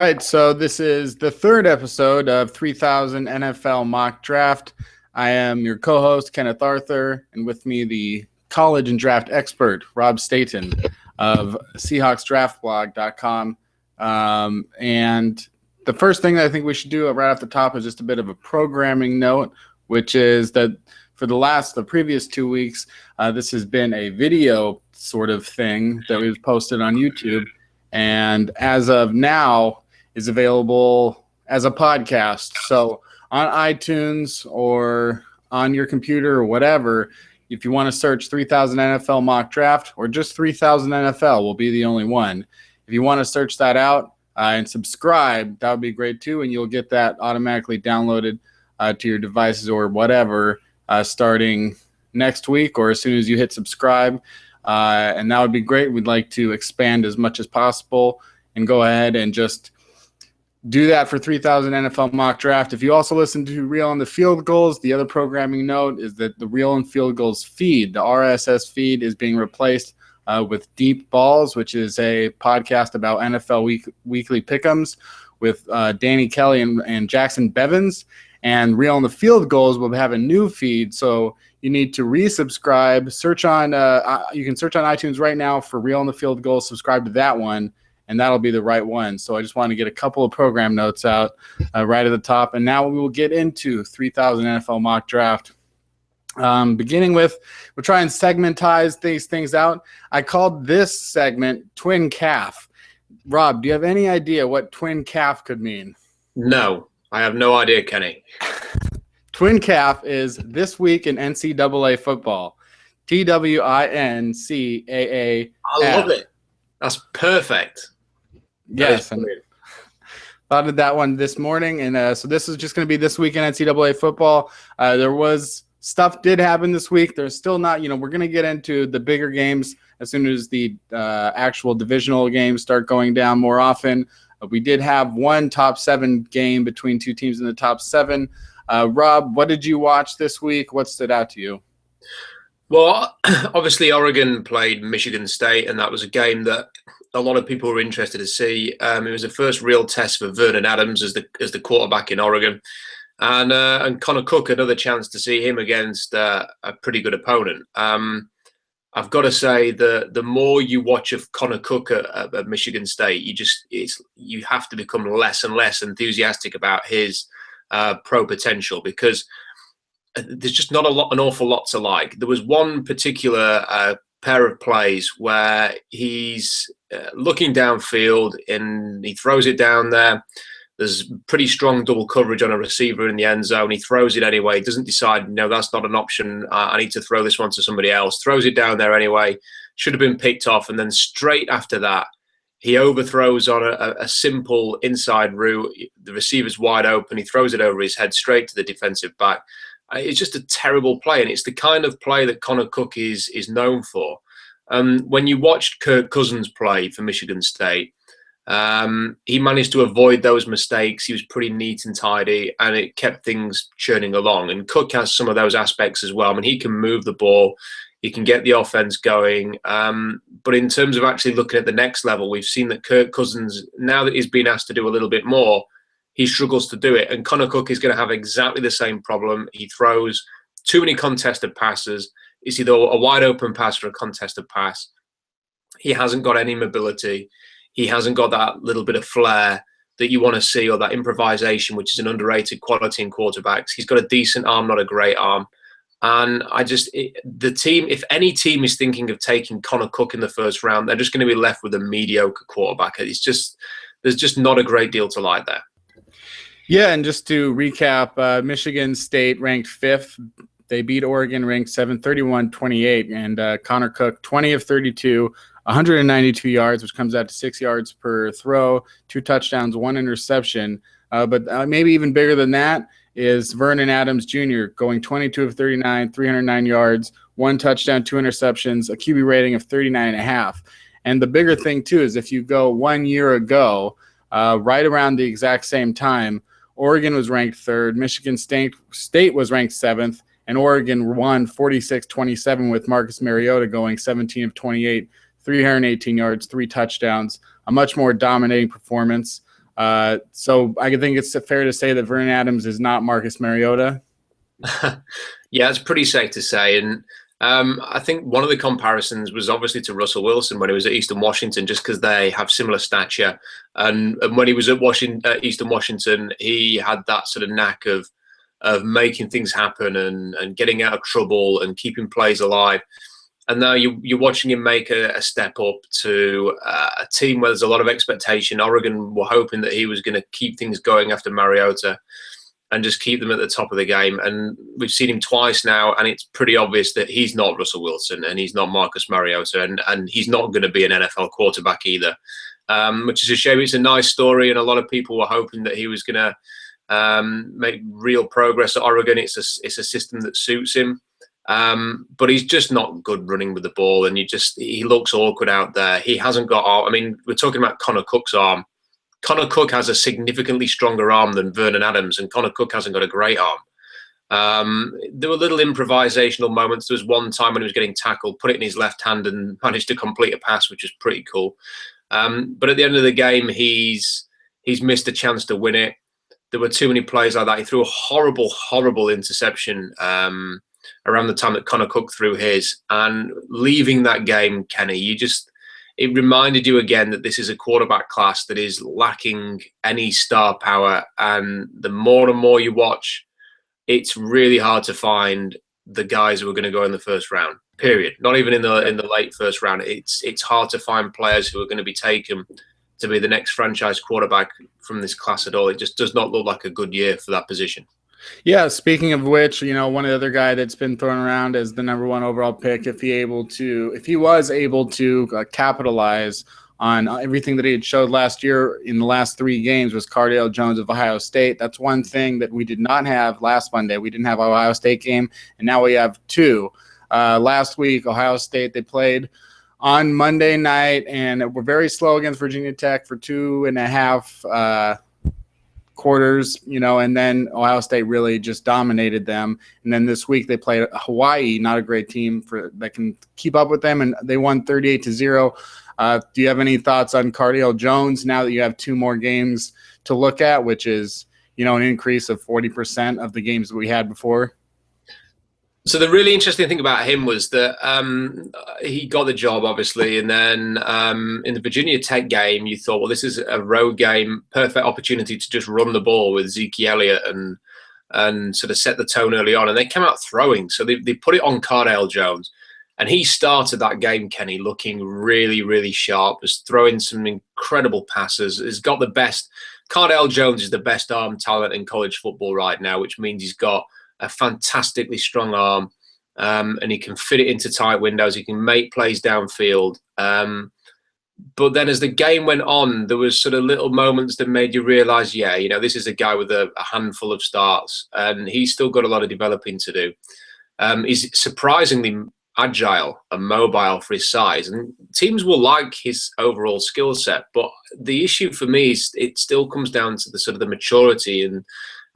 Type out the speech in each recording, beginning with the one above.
All right, so this is the third episode of 3000 NFL Mock Draft. I am your co-host, Kenneth Arthur, and with me, the college and draft expert, Rob Staten of SeahawksDraftBlog.com. And the first thing that I think we should do right off the top is just a bit of a programming note, which is that for the previous 2 weeks, this has been a video sort of thing that we've posted on YouTube. And as of now, is available as a podcast. So on iTunes or on your computer or whatever, if you want to search 3000 NFL Mock Draft or just 3000 NFL will be the only one. If you want to search that out and subscribe, that would be great too. And you'll get that automatically downloaded to your devices or whatever starting next week or as soon as you hit subscribe. And that would be great. We'd like to expand as much as possible and go ahead and just do that for 3000 NFL Mock Draft. If you also listen to Reel on the Field Goals, the other programming note is that the Reel on Field Goals feed, the RSS feed, is being replaced with Deep Balls, which is a podcast about NFL weekly pick'ems with Danny Kelly and Jackson Bevins. And Reel on the Field Goals will have a new feed, so you need to resubscribe. You can search on iTunes right now for Reel on the Field Goals. Subscribe to that one, and that'll be the right one. So I just want to get a couple of program notes out right at the top. And now we will get into 3000 NFL Mock Draft. Beginning with, we'll try and segmentize these things out. I called this segment Twin Calf. Rob, do you have any idea what Twin Calf could mean? No, I have no idea, Kenny. Twin Calf is this week in NCAA football. TWINCAAF. I love it. That's perfect. Yes, and thought of that one this morning, and so this is just going to be this week in NCAA football. There was stuff did happen this week. There's still not, we're going to get into the bigger games as soon as the actual divisional games start going down more often. We did have one top 7 game between two teams in the top 7. Rob, what did you watch this week? What stood out to you? Well, obviously Oregon played Michigan State, and that was a game that a lot of people were interested to see. It was the first real test for Vernon Adams as the quarterback in Oregon, and Connor Cook, another chance to see him against a pretty good opponent. I've got to say, the more you watch of Connor Cook at Michigan State, you have to become less and less enthusiastic about his pro potential, because there's just not an awful lot to like. There was one particular pair of plays where he's looking downfield and he throws it down there. There's pretty strong double coverage on a receiver in the end zone. He throws it anyway. He doesn't decide, no, that's not an option. I need to throw this one to somebody else. Throws it down there anyway. Should have been picked off. And then straight after that, he overthrows on a simple inside route. The receiver's wide open. He throws it over his head straight to the defensive back. It's just a terrible play, and it's the kind of play that Connor Cook is known for. When you watched Kirk Cousins play for Michigan State, he managed to avoid those mistakes. He was pretty neat and tidy, and it kept things churning along. And Cook has some of those aspects as well. I mean, he can move the ball. He can get the offense going. But in terms of actually looking at the next level, we've seen that Kirk Cousins, now that he's been asked to do a little bit more, he struggles to do it. And Connor Cook is going to have exactly the same problem. He throws too many contested passes. It's either a wide open pass or a contested pass. He hasn't got any mobility. He hasn't got that little bit of flair that you want to see, or that improvisation, which is an underrated quality in quarterbacks. He's got a decent arm, not a great arm. And the team, if any team is thinking of taking Connor Cook in the first round, they're just going to be left with a mediocre quarterback. There's just not a great deal to like there. Yeah, and just to recap, Michigan State ranked 5th. They beat Oregon ranked 7th, 31-28, and Connor Cook, 20 of 32, 192 yards, which comes out to 6 yards per throw, 2 touchdowns, 1 interception. But maybe even bigger than that is Vernon Adams Jr. going 22 of 39, 309 yards, 1 touchdown, 2 interceptions, a QB rating of 39.5. And the bigger thing, too, is if you go 1 year ago, right around the exact same time, Oregon was ranked 3rd, Michigan State was ranked 7th, and Oregon won 46-27 with Marcus Mariota going 17 of 28, 318 yards, 3 touchdowns, a much more dominating performance. So I think it's fair to say that Vernon Adams is not Marcus Mariota. Yeah, it's pretty safe to say. And I think one of the comparisons was obviously to Russell Wilson when he was at Eastern Washington, just because they have similar stature. And when he was at Eastern Washington, he had that sort of knack of making things happen and getting out of trouble and keeping plays alive. And now you're watching him make a step up to a team where there's a lot of expectation. Oregon were hoping that he was going to keep things going after Mariota and just keep them at the top of the game. And we've seen him twice now, and it's pretty obvious that he's not Russell Wilson and he's not Marcus Mariota, and he's not going to be an NFL quarterback either, which is a shame. It's a nice story, and a lot of people were hoping that he was going to make real progress at Oregon. It's a system that suits him. But he's just not good running with the ball, and he looks awkward out there. He hasn't got arm. I mean, we're talking about Connor Cook's arm. Connor Cook has a significantly stronger arm than Vernon Adams, and Connor Cook hasn't got a great arm. There were little improvisational moments. There was one time when he was getting tackled, put it in his left hand and managed to complete a pass, which is pretty cool. But at the end of the game, he's missed a chance to win it. There were too many plays like that. He threw a horrible interception around the time that Connor Cook threw his, and leaving that game, Kenny, it reminded you again that this is a quarterback class that is lacking any star power. And the more and more you watch, it's really hard to find the guys who are going to go in the first round, period. Not even in the late first round. It's hard to find players who are going to be taken to be the next franchise quarterback from this class at all. It just does not look like a good year for that position. Yeah, speaking of which, one of the other guy that's been thrown around as the number one overall pick, if he was able to capitalize on everything that he had showed last year in the last 3 games, was Cardale Jones of Ohio State. That's one thing that we did not have last Monday. We didn't have an Ohio State game, and now we have 2. Last week, Ohio State, they played on Monday night, and were very slow against Virginia Tech for 2.5 quarters, and then Ohio State really just dominated them. And then this week they played Hawaii, not a great team that can keep up with them, and they won 38-0. Do you have any thoughts on Cardale Jones now that you have 2 more games to look at, which is, an increase of 40% of the games that we had before? So the really interesting thing about him was that he got the job, obviously, and then in the Virginia Tech game, you thought, well, this is a road game, perfect opportunity to just run the ball with Zeke Elliott and sort of set the tone early on. And they came out throwing, so they put it on Cardale Jones, and he started that game, Kenny, looking really, really sharp, was throwing some incredible passes. He's got the best. Cardale Jones is the best arm talent in college football right now, which means he's got a fantastically strong arm, and he can fit it into tight windows. He can make plays downfield. But then as the game went on, there was sort of little moments that made you realize, this is a guy with a handful of starts, and he's still got a lot of developing to do. He's surprisingly agile and mobile for his size, and teams will like his overall skill set. But the issue for me is it still comes down to the sort of the maturity and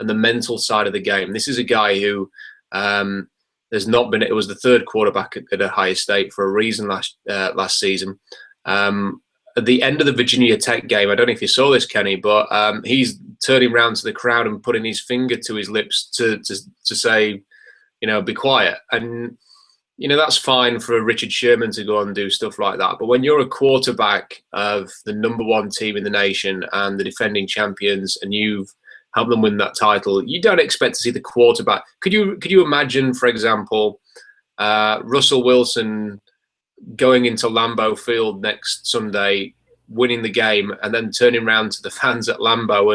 the mental side of the game. This is a guy who there's not been. It was the 3rd quarterback at Ohio State for a reason last season. At the end of the Virginia Tech game, I don't know if you saw this, Kenny, but he's turning around to the crowd and putting his finger to his lips to say, be quiet. And that's fine for Richard Sherman to go and do stuff like that. But when you're a quarterback of the number 1 team in the nation and the defending champions, and you've help them win that title, you don't expect to see the quarterback. Could you imagine, for example, Russell Wilson going into Lambeau Field next Sunday, winning the game, and then turning around to the fans at Lambeau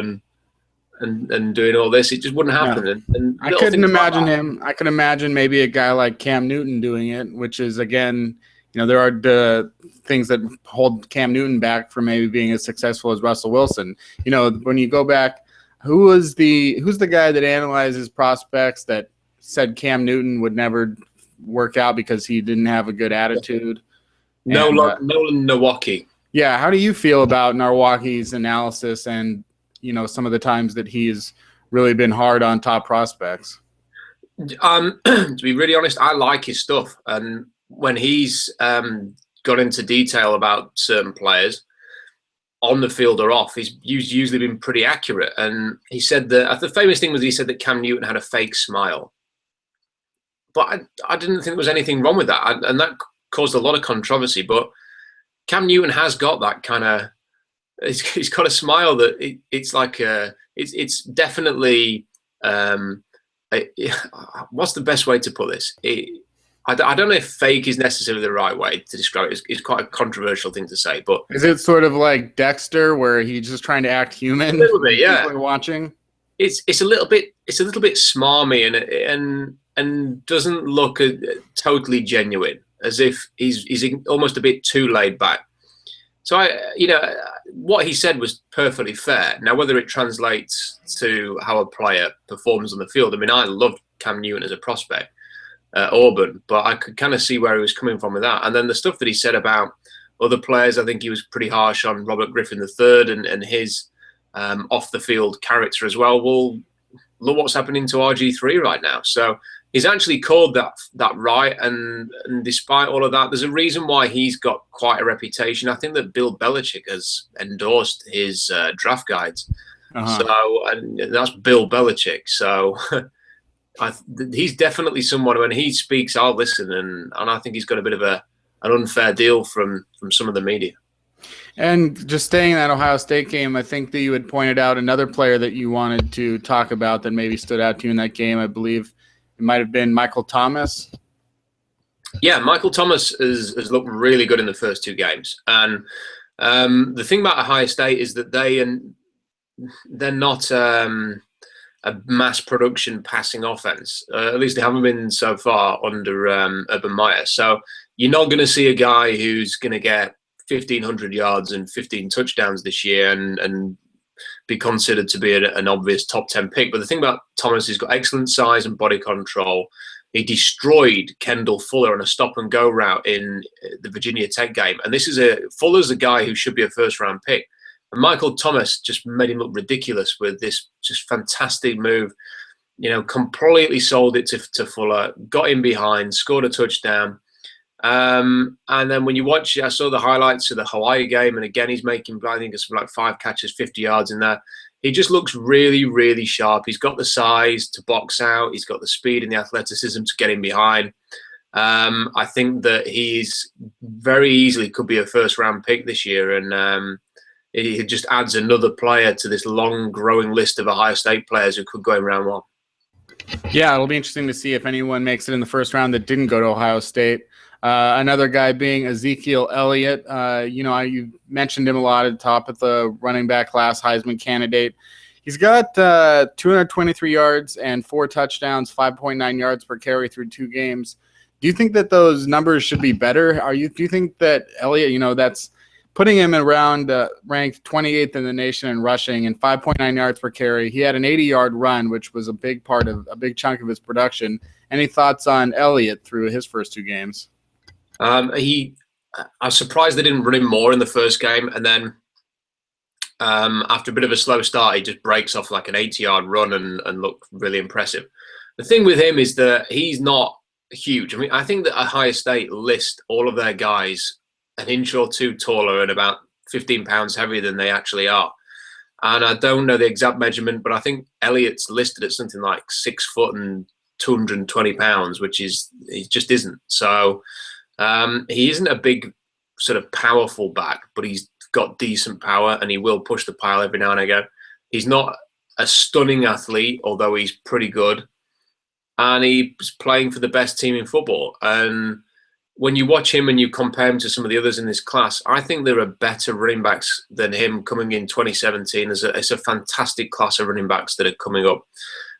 and doing all this? It just wouldn't happen. Yeah. And I couldn't imagine him. I could imagine maybe a guy like Cam Newton doing it, which is, again, there are the things that hold Cam Newton back from maybe being as successful as Russell Wilson. When you go back, who's the guy that analyzes prospects that said Cam Newton would never work out because he didn't have a good attitude? Nolan Nowacki. Yeah, how do you feel about Nowacki's analysis and some of the times that he's really been hard on top prospects? To be really honest, I like his stuff, and when he's got into detail about certain players, on the field or off, he's usually been pretty accurate. And he said that the famous thing was he said that Cam Newton had a fake smile. But I didn't think there was anything wrong with that. And that caused a lot of controversy. But Cam Newton has got that kind of, he's got a smile that it's like, it's definitely, what's the best way to put this? I don't know if fake is necessarily the right way to describe it. It's quite a controversial thing to say, but is it sort of like Dexter, where he's just trying to act human? A little bit, yeah. People are watching. It's a little bit smarmy and doesn't look totally genuine, as if he's almost a bit too laid back. So what he said was perfectly fair. Now, whether it translates to how a player performs on the field, I mean, I loved Cam Newton as a prospect at Auburn, but I could kind of see where he was coming from with that. And then the stuff that he said about other players, I think he was pretty harsh on Robert Griffin III and his off the field character as well. Well, look what's happening to RG3 right now. So he's actually called that right, and despite all of that, there's a reason why he's got quite a reputation. I think that Bill Belichick has endorsed his draft guides. So, and that's Bill Belichick. So he's definitely someone, when he speaks, I'll listen, and I think he's got a bit of an unfair deal from some of the media. And just staying in that Ohio State game, I think that you had pointed out another player that you wanted to talk about that maybe stood out to you in that game. I believe it might have been Michael Thomas. Yeah, Michael Thomas has looked really good in the first two games. And the thing about Ohio State is that they're not a mass production passing offense. At least they haven't been so far under Urban Meyer. So you're not going to see a guy who's going to get 1,500 yards and 15 touchdowns this year and be considered to be an obvious top 10 pick. But the thing about Thomas, he's got excellent size and body control. He destroyed Kendall Fuller on a stop and go route in the Virginia Tech game. And Fuller's a guy who should be a first round pick. And Michael Thomas just made him look ridiculous with this just fantastic move. Completely sold it to Fuller, got him behind, scored a touchdown. And then when you watch, I saw the highlights of the Hawaii game, and again, he's making, I think it's like 5 catches, 50 yards in there. He just looks really, really sharp. He's got the size to box out. He's got the speed and the athleticism to get him behind. I think that he's very easily could be a first-round pick this year, and it just adds another player to this long, growing list of Ohio State players who could go in round one. Yeah, it'll be interesting to see if anyone makes it in the first round that didn't go to Ohio State. Another guy being Ezekiel Elliott. You mentioned him a lot at the top of the running back class, Heisman candidate. He's got 223 yards and 4 touchdowns, 5.9 yards per carry through 2 games. Do you think that those numbers should be better? Do you think that Elliott, that's putting him around ranked 28th in the nation in rushing and 5.9 yards per carry? He had an 80-yard run, which was a big chunk of his production. Any thoughts on Elliott through his first 2 games? I was surprised they didn't run him more in the first game, and then after a bit of a slow start, he just breaks off like an 80-yard run and looked really impressive. The thing with him is that he's not huge. I mean, I think that Ohio State list all of their guys an inch or 2 taller and about 15 pounds heavier than they actually are. And I don't know the exact measurement, but I think Elliott's listed at something like 6 foot and 220 pounds, which he just isn't. So he isn't a big sort of powerful back, but he's got decent power and he will push the pile every now and again. He's not a stunning athlete, although he's pretty good. And he's playing for the best team in football. And when you watch him and you compare him to some of the others in this class, I think there are better running backs than him coming in 2017. It's a fantastic class of running backs that are coming up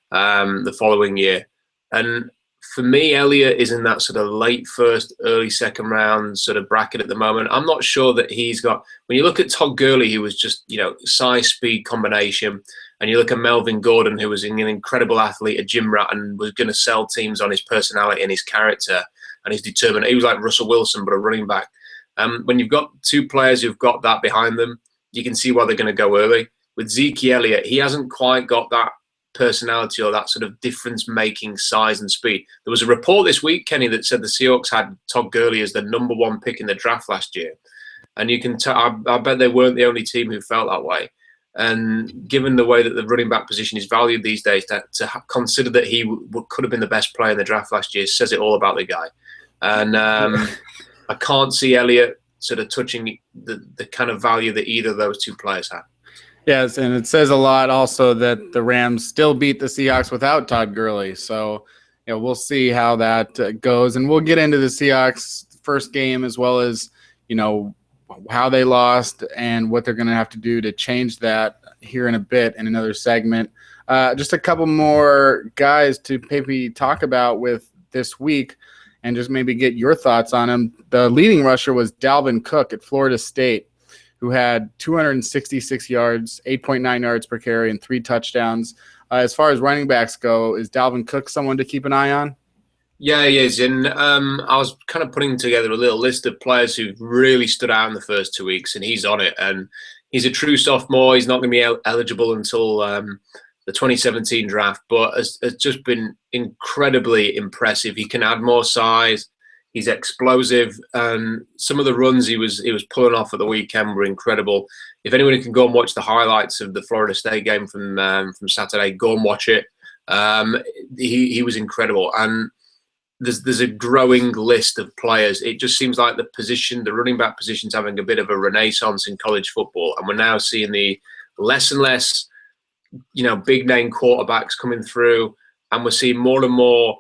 the following year. And for me, Elliott is in that sort of late first, early second round sort of bracket at the moment. I'm not sure that he's got, when you look at Todd Gurley, who was just, size, speed combination, and you look at Melvin Gordon, who was an incredible athlete, a gym rat, and was going to sell teams on his personality and his character and his determination. He was like Russell Wilson, but a running back. When you've got 2 players who've got that behind them, you can see why they're going to go early. With Zeke Elliott, he hasn't quite got that personality or that sort of difference-making size and speed. There was a report this week, Kenny, that said the Seahawks had Todd Gurley as the #1 pick in the draft last year. And you can tell, I bet they weren't the only team who felt that way. And given the way that the running back position is valued these days, to consider that he could have been the best player in the draft last year says it all about the guy. And I can't see Elliott sort of touching the kind of value that either of those two players have. Yes, and it says a lot also that the Rams still beat the Seahawks without Todd Gurley. So, we'll see how that goes. And we'll get into the Seahawks first game as well as, how they lost and what they're going to have to do to change that here in a bit in another segment. Just a couple more guys to maybe talk about with this week and just maybe get your thoughts on them. The leading rusher was Dalvin Cook at Florida State, who had 266 yards, 8.9 yards per carry, and 3 touchdowns. As far as running backs go, is Dalvin Cook someone to keep an eye on? Yeah, he is. And I was kind of putting together a little list of players who really stood out in the first 2 weeks, and he's on it. And he's a true sophomore. He's not going to be eligible until the 2017 draft, but has just been incredibly impressive. He can add more size. He's explosive, and some of the runs he was pulling off at the weekend were incredible. If anyone can go and watch the highlights of the Florida State game from Saturday, go and watch it. He was incredible, and there's a growing list of players. It just seems like the running back position's having a bit of a renaissance in college football, and we're now seeing the less and less, big name quarterbacks coming through, and we're seeing more and more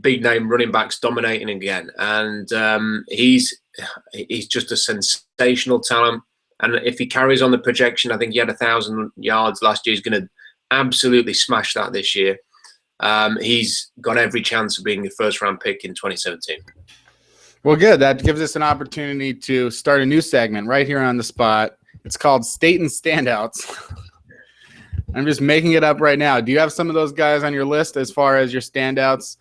big name running backs dominating again. And he's just a sensational talent. And if he carries on the projection, I think he had 1,000 yards last year. He's going to absolutely smash that this year. He's got every chance of being the first-round pick in 2017. Well, good. That gives us an opportunity to start a new segment right here on the spot. It's called State and Standouts. I'm just making it up right now. Do you have some of those guys on your list as far as your standouts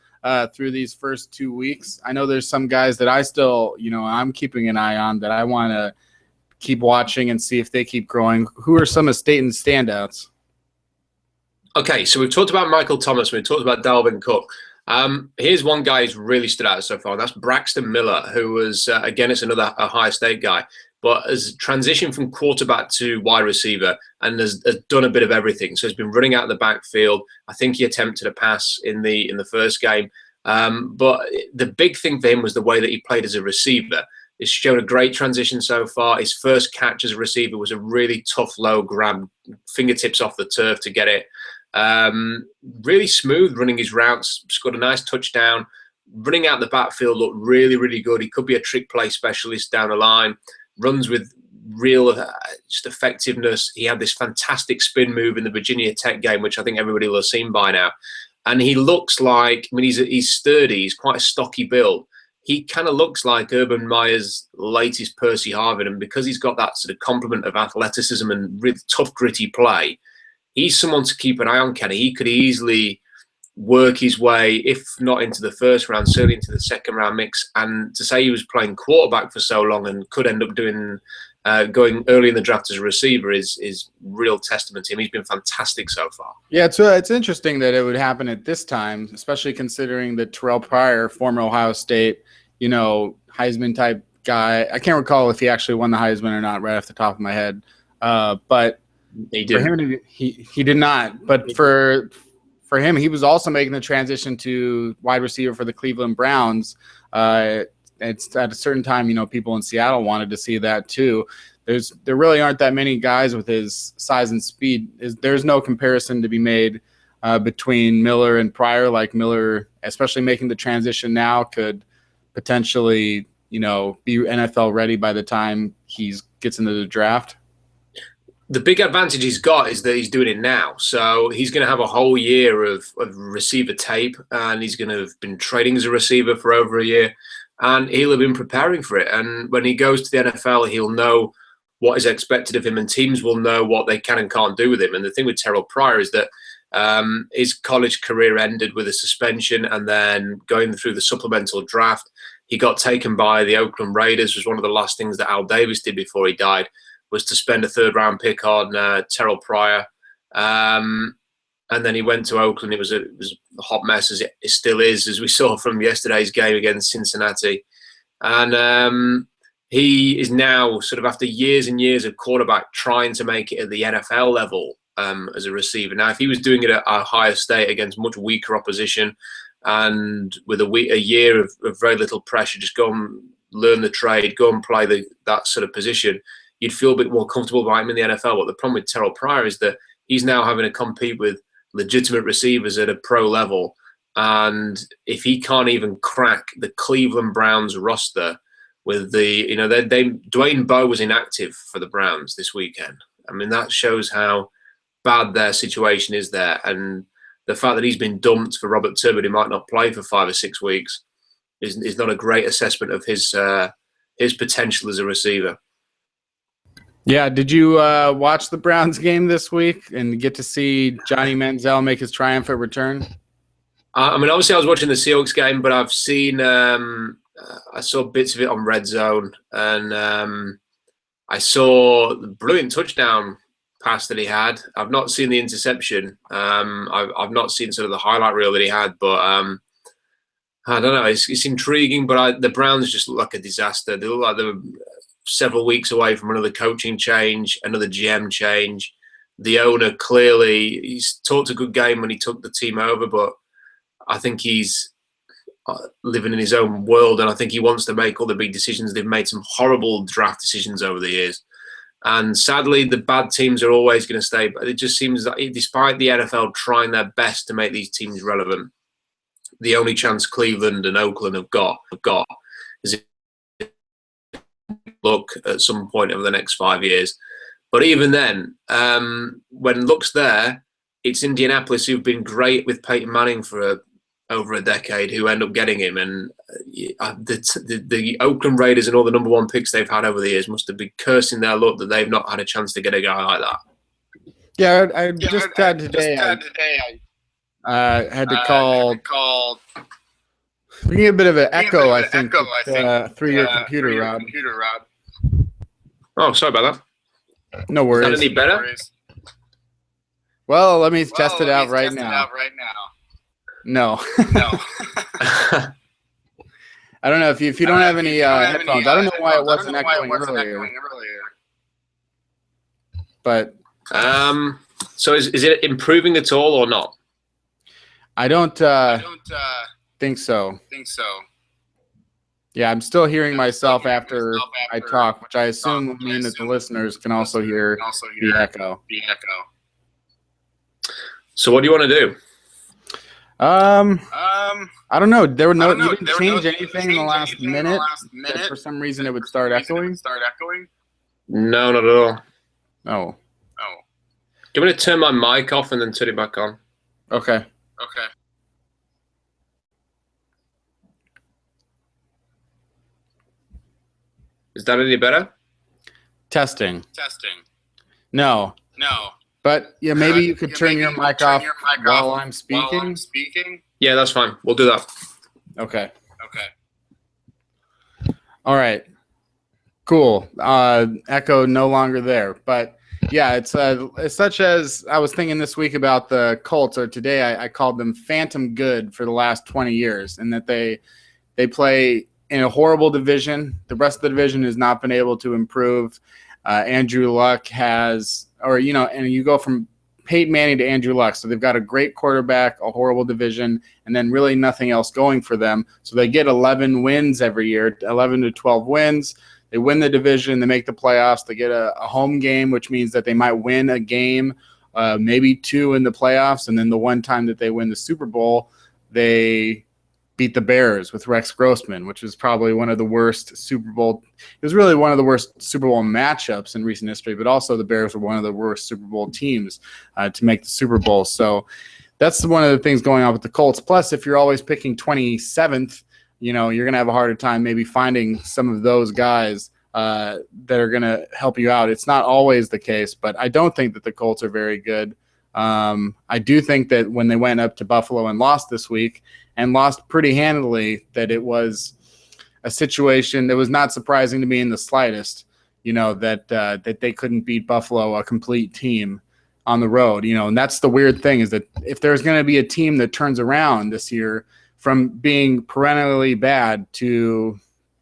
through these first 2 weeks? I know there's some guys that I still, I'm keeping an eye on that I want to keep watching and see if they keep growing. Who are some of State and Standouts? Okay, so we've talked about Michael Thomas. We've talked about Dalvin Cook. Here's one guy who's really stood out so far, and that's Braxton Miller, who was, again, it's another Ohio State guy, but has transitioned from quarterback to wide receiver and has done a bit of everything. So he's been running out of the backfield. I think he attempted a pass in the first game. But the big thing for him was the way that he played as a receiver. He's shown a great transition so far. His first catch as a receiver was a really tough low grab, fingertips off the turf to get it. Really smooth running his routes, scored a nice touchdown. Running out the backfield looked really, really good. He could be a trick play specialist down the line. Runs with real just effectiveness. He had this fantastic spin move in the Virginia Tech game, which I think everybody will have seen by now. And he looks like, he's sturdy. He's quite a stocky build. He kind of looks like Urban Meyer's latest Percy Harvin. And because he's got that sort of complement of athleticism and really tough, gritty play, he's someone to keep an eye on, Kenny. He could easily work his way, if not into the first round, certainly into the second round mix. And to say he was playing quarterback for so long and could end up doing going early in the draft as a receiver is real testament to him. He's been fantastic so far. Yeah, it's interesting that it would happen at this time, especially considering that Terrell Pryor, former Ohio State, Heisman type guy. I can't recall if he actually won the Heisman or not right off the top of my head, but he did. He did not. But for him, he was also making the transition to wide receiver for the Cleveland Browns. It's at a certain time, people in Seattle wanted to see that too. There really aren't that many guys with his size and speed. There's no comparison to be made between Miller and Pryor. Like Miller, especially making the transition now, could potentially, be NFL ready by the time he gets into the draft. The big advantage he's got is that he's doing it now. So he's going to have a whole year of receiver tape, and he's going to have been training as a receiver for over a year, and he'll have been preparing for it. And when he goes to the NFL, he'll know what is expected of him, and teams will know what they can and can't do with him. And the thing with Terrell Pryor is that his college career ended with a suspension, and then going through the supplemental draft, he got taken by the Oakland Raiders. It was one of the last things that Al Davis did before he died, was to spend a third-round pick on Terrell Pryor. And then he went to Oakland. It was a hot mess, as it still is, as we saw from yesterday's game against Cincinnati. And he is now sort of, after years and years of quarterback, trying to make it at the NFL level as a receiver. Now, if he was doing it at Ohio State against much weaker opposition and with a year of very little pressure, just go and learn the trade, go and play that sort of position, you'd feel a bit more comfortable about him in the NFL. But the problem with Terrell Pryor is that he's now having to compete with legitimate receivers at a pro level. And if he can't even crack the Cleveland Browns roster with Dwayne Bowe was inactive for the Browns this weekend. I mean, that shows how bad their situation is there. And the fact that he's been dumped for Robert Turbin, who might not play for 5 or 6 weeks, is not a great assessment of his potential as a receiver. Yeah, did you watch the Browns game this week and get to see Johnny Manziel make his triumphant return? I mean, obviously I was watching the Seahawks game, but I've seen I saw bits of it on Red Zone, and I saw the brilliant touchdown pass that he had. I've not seen the interception. I've not seen sort of the highlight reel that he had, but I don't know. It's intriguing, but the Browns just look like a disaster. They look like they're several weeks away from another coaching change, another GM change. The owner clearly, he's talked a good game when he took the team over, but I think he's living in his own world, and I think he wants to make all the big decisions. They've made some horrible draft decisions over the years. And sadly, the bad teams are always going to stay. But it just seems that despite the NFL trying their best to make these teams relevant, the only chance Cleveland and Oakland have got is look at some point over the next 5 years. But even then, when luck's there, it's Indianapolis, who've been great with Peyton Manning for over a decade, who end up getting him. And the Oakland Raiders and all the number 1 picks they've had over the years must have been cursing their luck that they've not had a chance to get a guy like that. Yeah, I just had today. I had to call. We get a bit of an echo, I think, through your computer, Rob. Oh, sorry about that. No worries. Is that any better? Well, let me test it out right now. No. I don't know if you don't have any headphones. I don't know why it wasn't echoing earlier. But so is it improving at all or not? I don't think so. Yeah, I'm still hearing myself after I talk, which I assume will mean that the listeners can also hear the echo. So what do you want to do? I don't know. You didn't change anything in the last minute. That for some reason it would start echoing. No, not at all. Oh. Do you want me to turn my mic off and then turn it back on? Okay. Is that any better? Testing. No. But yeah, maybe you could turn your mic off while I'm speaking. Yeah, that's fine. We'll do that. Okay. All right. Cool. Echo no longer there. But yeah, it's such as I was thinking this week about the Colts, or today I called them phantom good for the last 20 years, and that they play in a horrible division. The rest of the division has not been able to improve. Andrew Luck has, and you go from Peyton Manning to Andrew Luck. So they've got a great quarterback, a horrible division, and then really nothing else going for them. So they get 11 wins every year, 11 to 12 wins. They win the division. They make the playoffs. They get a home game, which means that they might win a game, maybe 2 in the playoffs. And then the one time that they win the Super Bowl, they beat the Bears with Rex Grossman, which was probably one of the worst Super Bowl. It was really one of the worst Super Bowl matchups in recent history, but also the Bears were one of the worst Super Bowl teams to make the Super Bowl. So that's one of the things going on with the Colts. Plus, if you're always picking 27th, you're going to have a harder time maybe finding some of those guys that are going to help you out. It's not always the case, but I don't think that the Colts are very good. I do think that when they went up to Buffalo and lost this week, and lost pretty handily, that it was a situation that was not surprising to me in the slightest, that they couldn't beat Buffalo, a complete team, on the road. And that's the weird thing, is that if there's going to be a team that turns around this year from being perennially bad to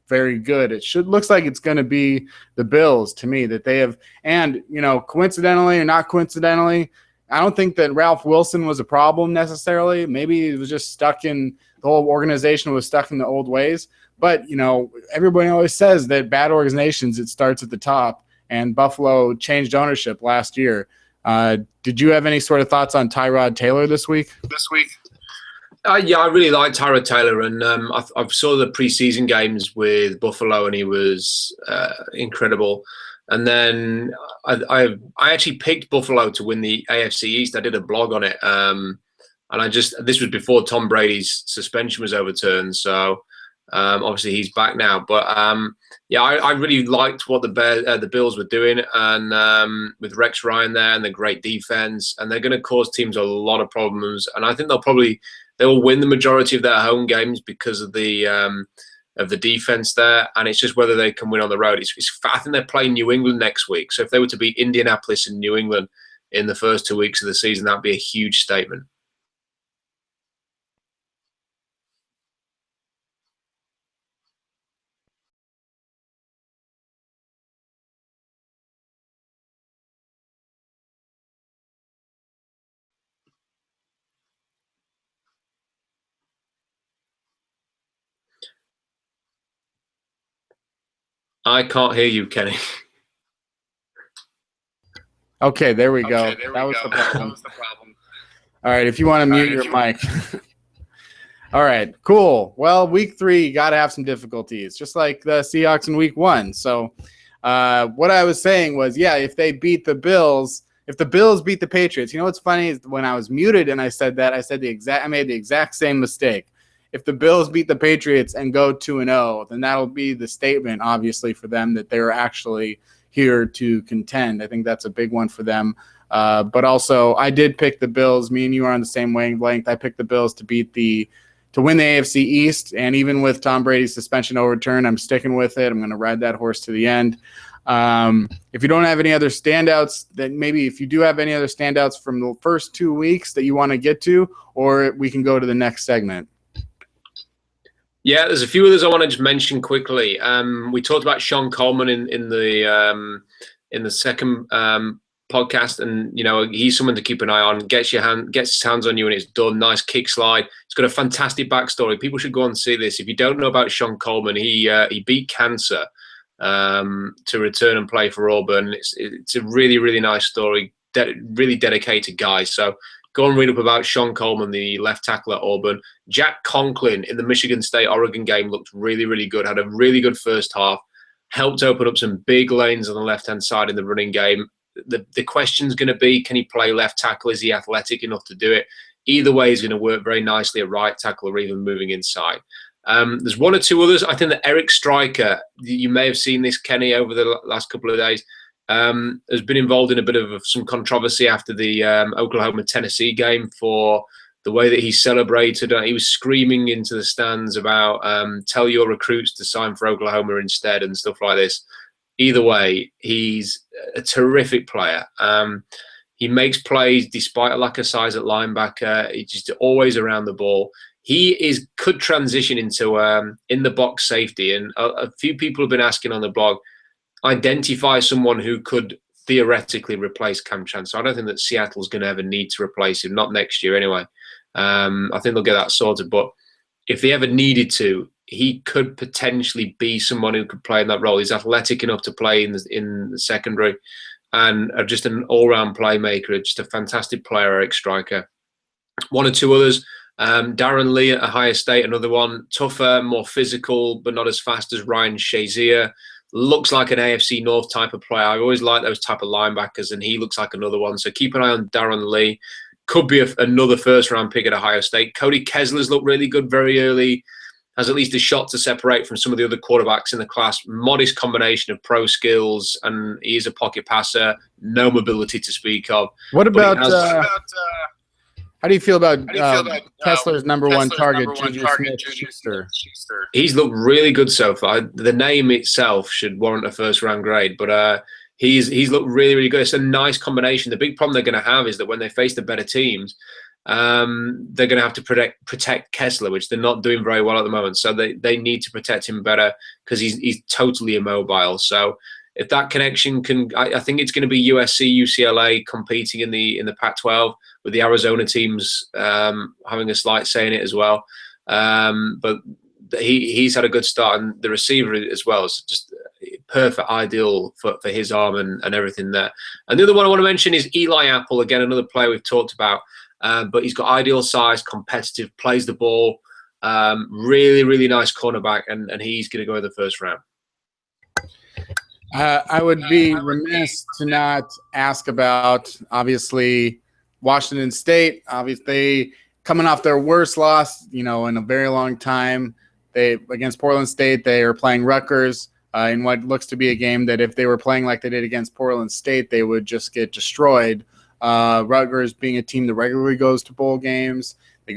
very good. Looks like it's going to be the Bills to me that they have. And, coincidentally or not coincidentally, I don't think that Ralph Wilson was a problem necessarily. Maybe he was just stuck in the whole organization was stuck in the old ways. But, everybody always says that bad organizations, it starts at the top. And Buffalo changed ownership last year. Did you have any sort of thoughts on Tyrod Taylor this week? Yeah, I really like Tyrod Taylor, and I saw the preseason games with Buffalo, and he was incredible. And then I actually picked Buffalo to win the AFC East. I did a blog on it, and this was before Tom Brady's suspension was overturned. So obviously he's back now, but yeah, I really liked what the Bills were doing, and with Rex Ryan there and the great defense, and they're going to cause teams a lot of problems. And I think they will win the majority of their home games because of the defense there, and it's just whether they can win on the road. I think they're playing New England next week, so if they were to beat Indianapolis and New England in the first 2 weeks of the season, that'd be a huge statement. I can't hear you, Kenny. Okay, there we go. That was the problem. All right, if you want to mute your mic. All right, cool. Well, week 3, you got to have some difficulties, just like the Seahawks in week 1. So what I was saying was, yeah, if they beat the Bills, if the Bills beat the Patriots, what's funny is when I was muted and I said that, I made the exact same mistake. If the Bills beat the Patriots and go 2-0, then that'll be the statement, obviously, for them that they're actually here to contend. I think that's a big one for them. But also, I did pick the Bills. Me and you are on the same wavelength. I picked the Bills to win the AFC East, and even with Tom Brady's suspension overturned, I'm sticking with it. I'm going to ride that horse to the end. If you don't have any other standouts, then maybe if you do have any other standouts from the first 2 weeks that you want to get to, or we can go to the next segment. Yeah, there's a few others I want to just mention quickly. We talked about Sean Coleman in the second podcast, and he's someone to keep an eye on. Gets his hands on you and it's done. Nice kick slide. He's got a fantastic backstory. People should go and see this. If you don't know about Sean Coleman, he beat cancer to return and play for Auburn. It's a really, really nice story. Really dedicated guy. So go and read up about Sean Coleman, the left tackle at Auburn. Jack Conklin in the Michigan State-Oregon game looked really, really good. Had a really good first half. Helped open up some big lanes on the left-hand side in the running game. The question's going to be, can he play left tackle? Is he athletic enough to do it? Either way, he's going to work very nicely at right tackle or even moving inside. There's one or two others. I think that Eric Stryker, you may have seen this, Kenny, over the last couple of days, has been involved in a bit of some controversy after the Oklahoma-Tennessee game for the way that he celebrated. He was screaming into the stands about tell your recruits to sign for Oklahoma instead and stuff like this. Either way, he's a terrific player. He makes plays despite a lack of size at linebacker. He's just always around the ball. He could transition into in the box safety, and a few people have been asking on the blog, identify someone who could theoretically replace Cam Chancellor. So I don't think that Seattle's going to have a need to replace him, not next year anyway. I think they'll get that sorted. But if they ever needed to, he could potentially be someone who could play in that role. He's athletic enough to play in the secondary, and just an all-round playmaker. Just a fantastic player, Eric Stryker. One or two others. Darren Lee at Ohio State, another one. Tougher, more physical, but not as fast as Ryan Shazier. Looks like an AFC North type of player. I always like those type of linebackers, and he looks like another one. So keep an eye on Darren Lee. Could be another first-round pick at Ohio State. Cody Kessler's looked really good very early. Has at least a shot to separate from some of the other quarterbacks in the class. Modest combination of pro skills, and he is a pocket passer. No mobility to speak of. What about how do you feel about Kessler's number one target, Juju Smith-Schuster? He's looked really good so far. The name itself should warrant a first-round grade, but he's looked really, really good. It's a nice combination. The big problem they're going to have is that when they face the better teams, they're going to have to protect Kessler, which they're not doing very well at the moment. So they need to protect him better because he's totally immobile. So if that connection can, I think it's going to be USC, UCLA competing in the Pac-12 with the Arizona teams having a slight say in it as well. But he's had a good start, and the receiver as well is just perfect, ideal for his arm and everything there. And the other one I want to mention is Eli Apple, again, another player we've talked about. But he's got ideal size, competitive, plays the ball, really, really nice cornerback, and he's going to go in the first round. I would be remiss to not ask about, obviously, Washington State. Obviously, coming off their worst loss, in a very long time. Against Portland State, they are playing Rutgers in what looks to be a game that if they were playing like they did against Portland State, they would just get destroyed. Rutgers being a team that regularly goes to bowl games. They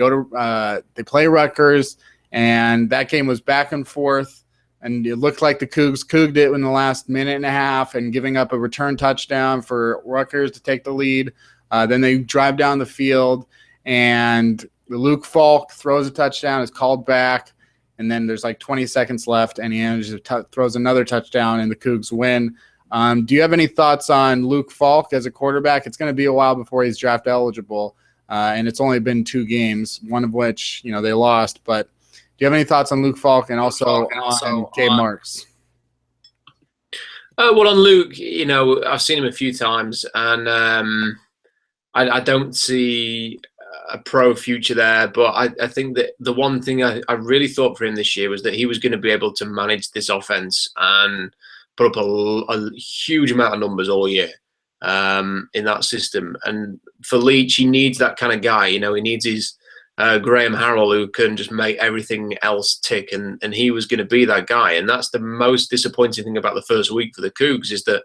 play Rutgers, and that game was back and forth. And it looked like the Cougs couged it in the last minute and a half and giving up a return touchdown for Rutgers to take the lead. Then they drive down the field, and Luke Falk throws a touchdown, is called back, and then there's like 20 seconds left, and he throws another touchdown, and the Cougs win. Do you have any thoughts on Luke Falk as a quarterback? It's going to be a while before he's draft eligible, and it's only been 2 games, one of which they lost, but do you have any thoughts on Luke Falk and also on Gabe Marks? Well, on Luke, I've seen him a few times, and I don't see a pro future there. But I think that the one thing I really thought for him this year was that he was going to be able to manage this offense and put up a huge amount of numbers all year in that system. And for Leach, he needs that kind of guy. He needs his Graham Harrell, who can just make everything else tick, and he was going to be that guy. And that's the most disappointing thing about the first week for the Cougs, is that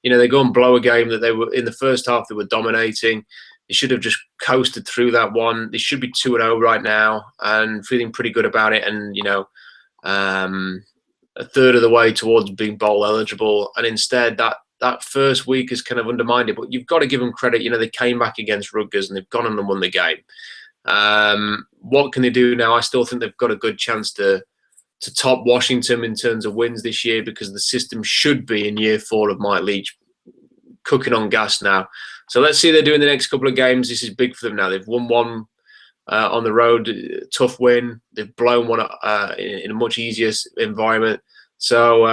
they go and blow a game that they were in the first half, they were dominating. They should have just coasted through that one. They should be 2-0 right now and feeling pretty good about it, and a third of the way towards being bowl eligible. And instead that first week has kind of undermined it. But you've got to give them credit. They came back against Rutgers and they've gone on and won the game. What can they do now? I still think they've got a good chance to top Washington in terms of wins this year, because the system should be in year 4 of Mike Leach cooking on gas now. So let's see how they're doing the next couple of games. This is big for them now. They've won one on the road, tough win. They've blown one in a much easier environment. So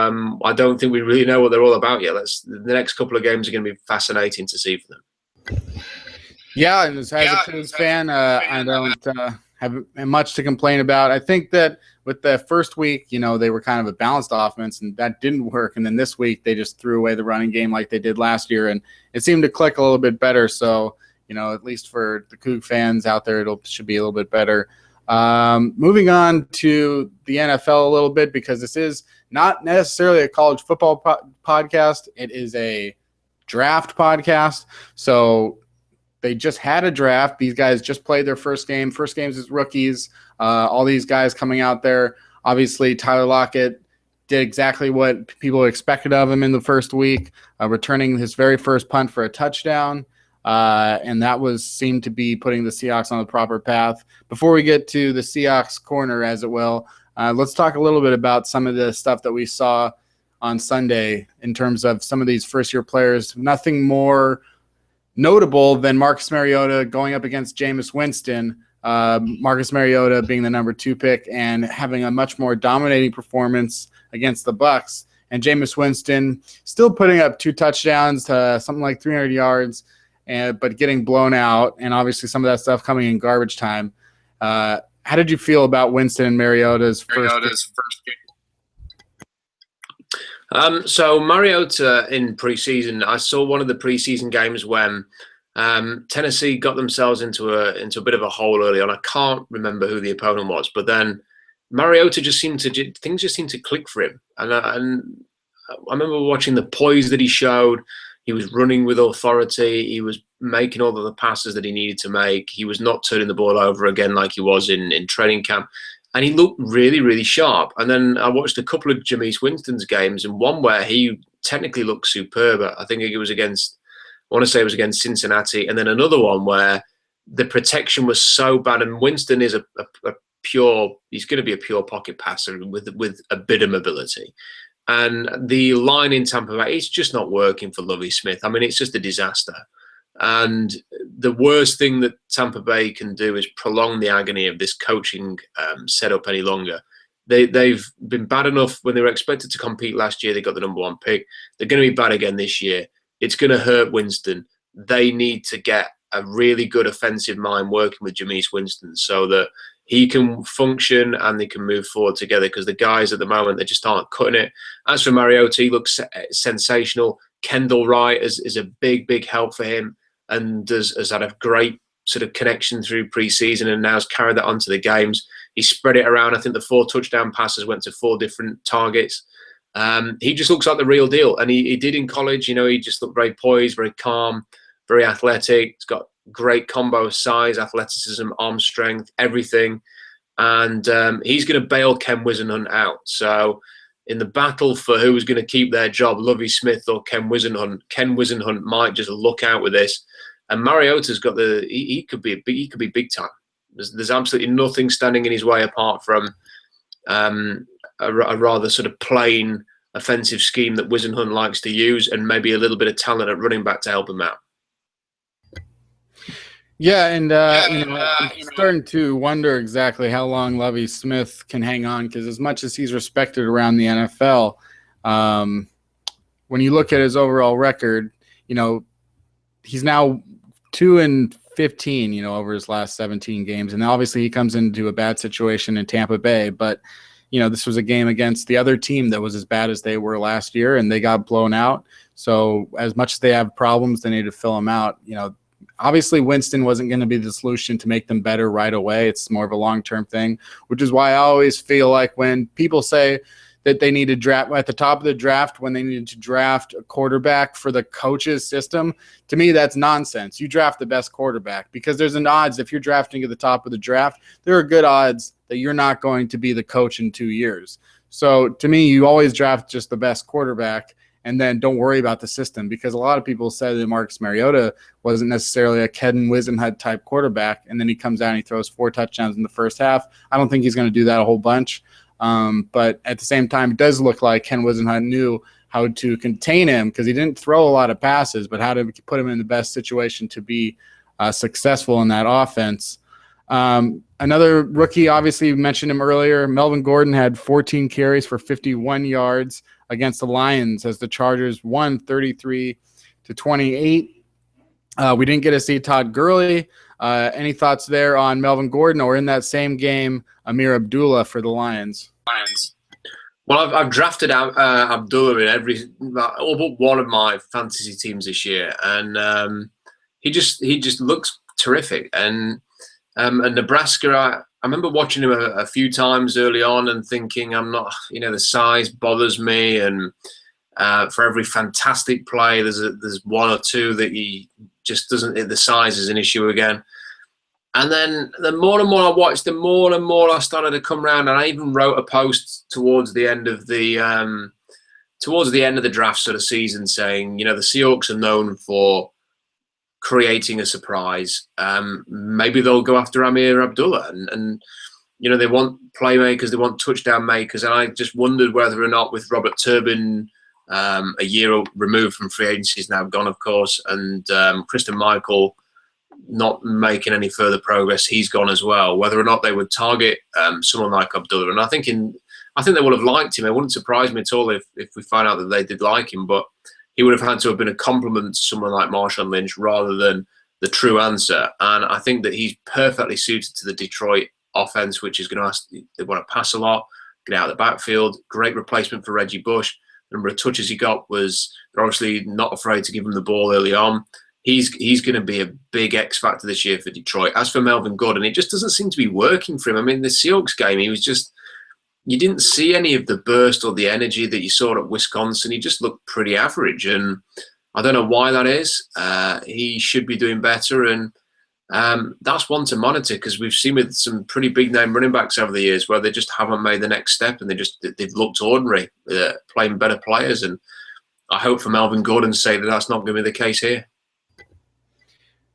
I don't think we really know what they're all about yet. The next couple of games are going to be fascinating to see for them. Yeah, and as a Cougs fan, I don't have much to complain about. I think that with the first week, they were kind of a balanced offense, and that didn't work. And then this week, they just threw away the running game like they did last year, and it seemed to click a little bit better. So, at least for the Coug fans out there, should be a little bit better. Moving on to the NFL a little bit, because this is not necessarily a college football podcast. It is a draft podcast. So they just had a draft. These guys just played their first game. First games as rookies. All these guys coming out there. Obviously, Tyler Lockett did exactly what people expected of him in the first week, returning his very first punt for a touchdown. And that seemed to be putting the Seahawks on the proper path. Before we get to the Seahawks corner, as it will, let's talk a little bit about some of the stuff that we saw on Sunday in terms of some of these first-year players. Nothing more notable than Marcus Mariota going up against Jameis Winston. Marcus Mariota being the number 2 pick and having a much more dominating performance against the Bucs. And Jameis Winston still putting up 2 touchdowns, something like 300 yards, but getting blown out. And obviously some of that stuff coming in garbage time. How did you feel about Winston and Mariota's first game? So Mariota in preseason, I saw one of the preseason games when Tennessee got themselves into a bit of a hole early on. I can't remember who the opponent was, but then Mariota things just seemed to click for him. And I remember watching the poise that he showed. He was running with authority. He was making all of the passes that he needed to make. He was not turning the ball over again like he was in training camp. And he looked really, really sharp. And then I watched a couple of Jameis Winston's games, and one where he technically looked superb. I think it was against Cincinnati. And then another one where the protection was so bad. And Winston is he's going to be a pure pocket passer with a bit of mobility. And the line in Tampa Bay, it's just not working for Lovie Smith. I mean, it's just a disaster. And the worst thing that Tampa Bay can do is prolong the agony of this coaching setup any longer. They've been bad enough when they were expected to compete last year. They got the #1 pick. They're going to be bad again this year. It's going to hurt Winston. They need to get a really good offensive mind working with Jameis Winston so that he can function and they can move forward together, because the guys at the moment, they just aren't cutting it. As for Mariota, he looks sensational. Kendall Wright is a big help for him and has had a great sort of connection through preseason and now has carried that onto the games. He spread it around. I think the 4 touchdown passes went to 4 different targets. He just looks like the real deal. And he did in college. He just looked very poised, very calm, very athletic. He's got great combo of size, athleticism, arm strength, everything. And he's going to bail Ken Wisenhunt out. So in the battle for who was going to keep their job, Lovie Smith or Ken Wisenhunt might just look out with this. And Mariota's got he could be big time. There's absolutely nothing standing in his way apart from a rather sort of plain offensive scheme that Wisenhunt likes to use, and maybe a little bit of talent at running back to help him out. Yeah, and I'm starting to wonder exactly how long Lovie Smith can hang on, because as much as he's respected around the NFL, when you look at his overall record, he's now 2-15, over his last 17 games, and obviously he comes into a bad situation in Tampa Bay, but this was a game against the other team that was as bad as they were last year, and they got blown out. So as much as they have problems, they need to fill them out. Obviously, Winston wasn't going to be the solution to make them better right away. It's more of a long-term thing, which is why I always feel like when people say that they need to draft at the top of the draft, when they needed to draft a quarterback for the coach's system, to me, that's nonsense. You draft the best quarterback, because there's an odds if you're drafting at the top of the draft, there are good odds that you're not going to be the coach in 2 years. So to me, you always draft just the best quarterback, and then don't worry about the system, because a lot of people said that Marcus Mariota wasn't necessarily a Ken Wisenhunt type quarterback, and then he comes out and he throws 4 touchdowns in the first half. I don't think he's going to do that a whole bunch, but at the same time, it does look like Ken Wisenhunt knew how to contain him, because he didn't throw a lot of passes, but how to put him in the best situation to be successful in that offense. Another rookie, obviously you mentioned him earlier, Melvin Gordon had 14 carries for 51 yards against the Lions as the Chargers won 33-28. We didn't get to see Todd Gurley. Any thoughts there on Melvin Gordon, or in that same game, Amir Abdullah for the Lions? Well, I've drafted Abdullah in all but one of my fantasy teams this year, and he just looks terrific. And Nebraska, I remember watching him a few times early on and thinking, I'm not, the size bothers me, and for every fantastic play, there's one or two that he just doesn't. The size is an issue again. And then the more and more I watched, the more and more I started to come around. And I even wrote a post towards the end of the draft sort of season saying, the Seahawks are known for creating a surprise. Maybe they'll go after Amir Abdullah, and they want playmakers, they want touchdown makers. And I just wondered whether or not, with Robert Turbin a year removed from free agency, is now gone, of course, and Christian Michael not making any further progress, he's gone as well, whether or not they would target someone like Abdullah. And I think they would have liked him. It wouldn't surprise me at all if we find out that they did like him, but he would have had to have been a compliment to someone like Marshawn Lynch rather than the true answer. And I think that he's perfectly suited to the Detroit offense, which is going to they want to pass a lot, get out of the backfield. Great replacement for Reggie Bush. The number of touches he got was, they're obviously not afraid to give him the ball early on. He's going to be a big X factor this year for Detroit. As for Melvin Gordon, it just doesn't seem to be working for him. I mean, the Seahawks game, he was just, you didn't see any of the burst or the energy that you saw at Wisconsin. He just looked pretty average, and I don't know why that is. He should be doing better, and that's one to monitor, because we've seen with some pretty big name running backs over the years where they just haven't made the next step, and they've looked ordinary, playing better players. And I hope for Melvin Gordon's sake that that's not going to be the case here.